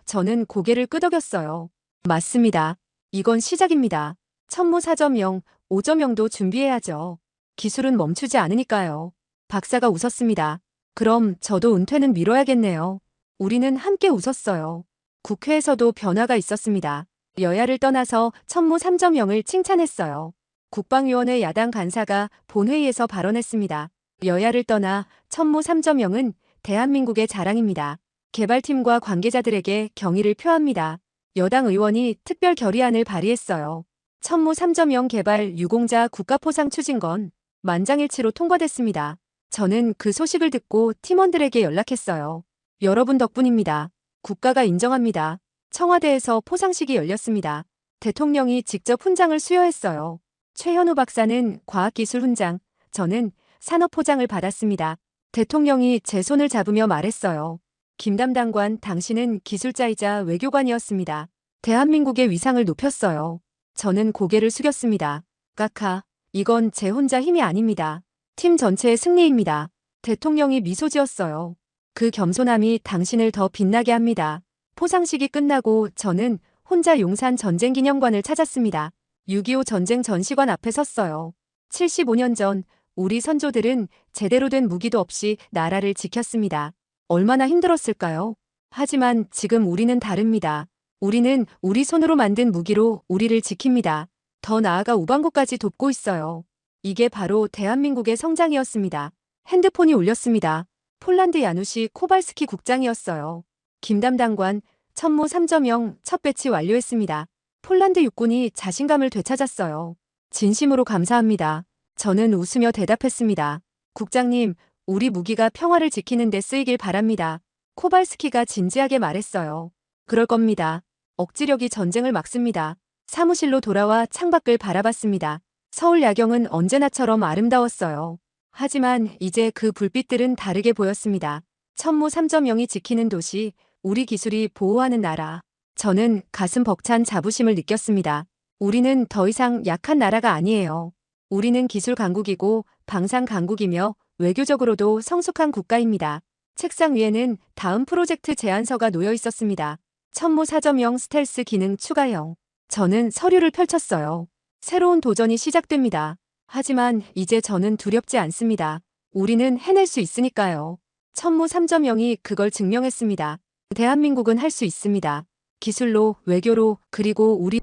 저는 고개를 끄덕였어요. 맞습니다. 이건 시작입니다. 천무 4.0, 5.0도 준비해야죠. 기술은 멈추지 않으니까요. 박사가 웃었습니다. 그럼 저도 은퇴는 미뤄야겠네요. 우리는 함께 웃었어요. 국회에서도 변화가 있었습니다. 여야를 떠나서 천무 3.0을 칭찬했어요. 국방위원회 야당 간사가 본회의에서 발언했습니다. 여야를 떠나 천무 3.0은 대한민국의 자랑입니다. 개발팀과 관계자들에게 경의를 표합니다. 여당 의원이 특별 결의안을 발의했어요. 천무 3.0 개발 유공자 국가포상 추진건 만장일치로 통과됐습니다. 저는 그 소식을 듣고 팀원들에게 연락했어요. 여러분 덕분입니다. 국가가 인정합니다. 청와대에서 포상식이 열렸습니다. 대통령이 직접 훈장을 수여했어요. 최현우 박사는 과학기술 훈장, 저는 산업포장을 받았습니다. 대통령이 제 손을 잡으며 말했어요. 김 담당관, 당신은 기술자이자 외교관이었습니다. 대한민국의 위상을 높였어요. 저는 고개를 숙였습니다. 까카, 이건 제 혼자 힘이 아닙니다. 팀 전체의 승리입니다. 대통령이 미소 지었어요. 그 겸손함이 당신을 더 빛나게 합니다. 포상식이 끝나고 저는 혼자 용산 전쟁기념관을 찾았습니다. 6.25 전쟁 전시관 앞에 섰어요. 75년 전 우리 선조들은 제대로 된 무기도 없이 나라를 지켰습니다. 얼마나 힘들었을까요? 하지만 지금 우리는 다릅니다. 우리는 우리 손으로 만든 무기로 우리를 지킵니다. 더 나아가 우방국까지 돕고 있어요. 이게 바로 대한민국의 성장이었습니다. 핸드폰이 울렸습니다. 폴란드 야누시 코발스키 국장이었어요. 김 담당관, 천무 3.0 첫 배치 완료했습니다. 폴란드 육군이 자신감을 되찾았어요. 진심으로 감사합니다. 저는 웃으며 대답했습니다. 국장님, 우리 무기가 평화를 지키는 데 쓰이길 바랍니다. 코발스키가 진지하게 말했어요. 그럴 겁니다. 억지력이 전쟁을 막습니다. 사무실로 돌아와 창밖을 바라봤습니다. 서울 야경은 언제나처럼 아름다웠어요. 하지만 이제 그 불빛들은 다르게 보였습니다. 천무 3.0이 지키는 도시, 우리 기술이 보호하는 나라. 저는 가슴 벅찬 자부심을 느꼈습니다. 우리는 더 이상 약한 나라가 아니에요. 우리는 기술 강국이고 방산 강국이며 외교적으로도 성숙한 국가입니다. 책상 위에는 다음 프로젝트 제안서가 놓여 있었습니다. 천무 4.0 스텔스 기능 추가형. 저는 서류를 펼쳤어요. 새로운 도전이 시작됩니다. 하지만 이제 저는 두렵지 않습니다. 우리는 해낼 수 있으니까요. 천무 3.0이 그걸 증명했습니다. 대한민국은 할 수 있습니다. 기술로, 외교로, 그리고 우리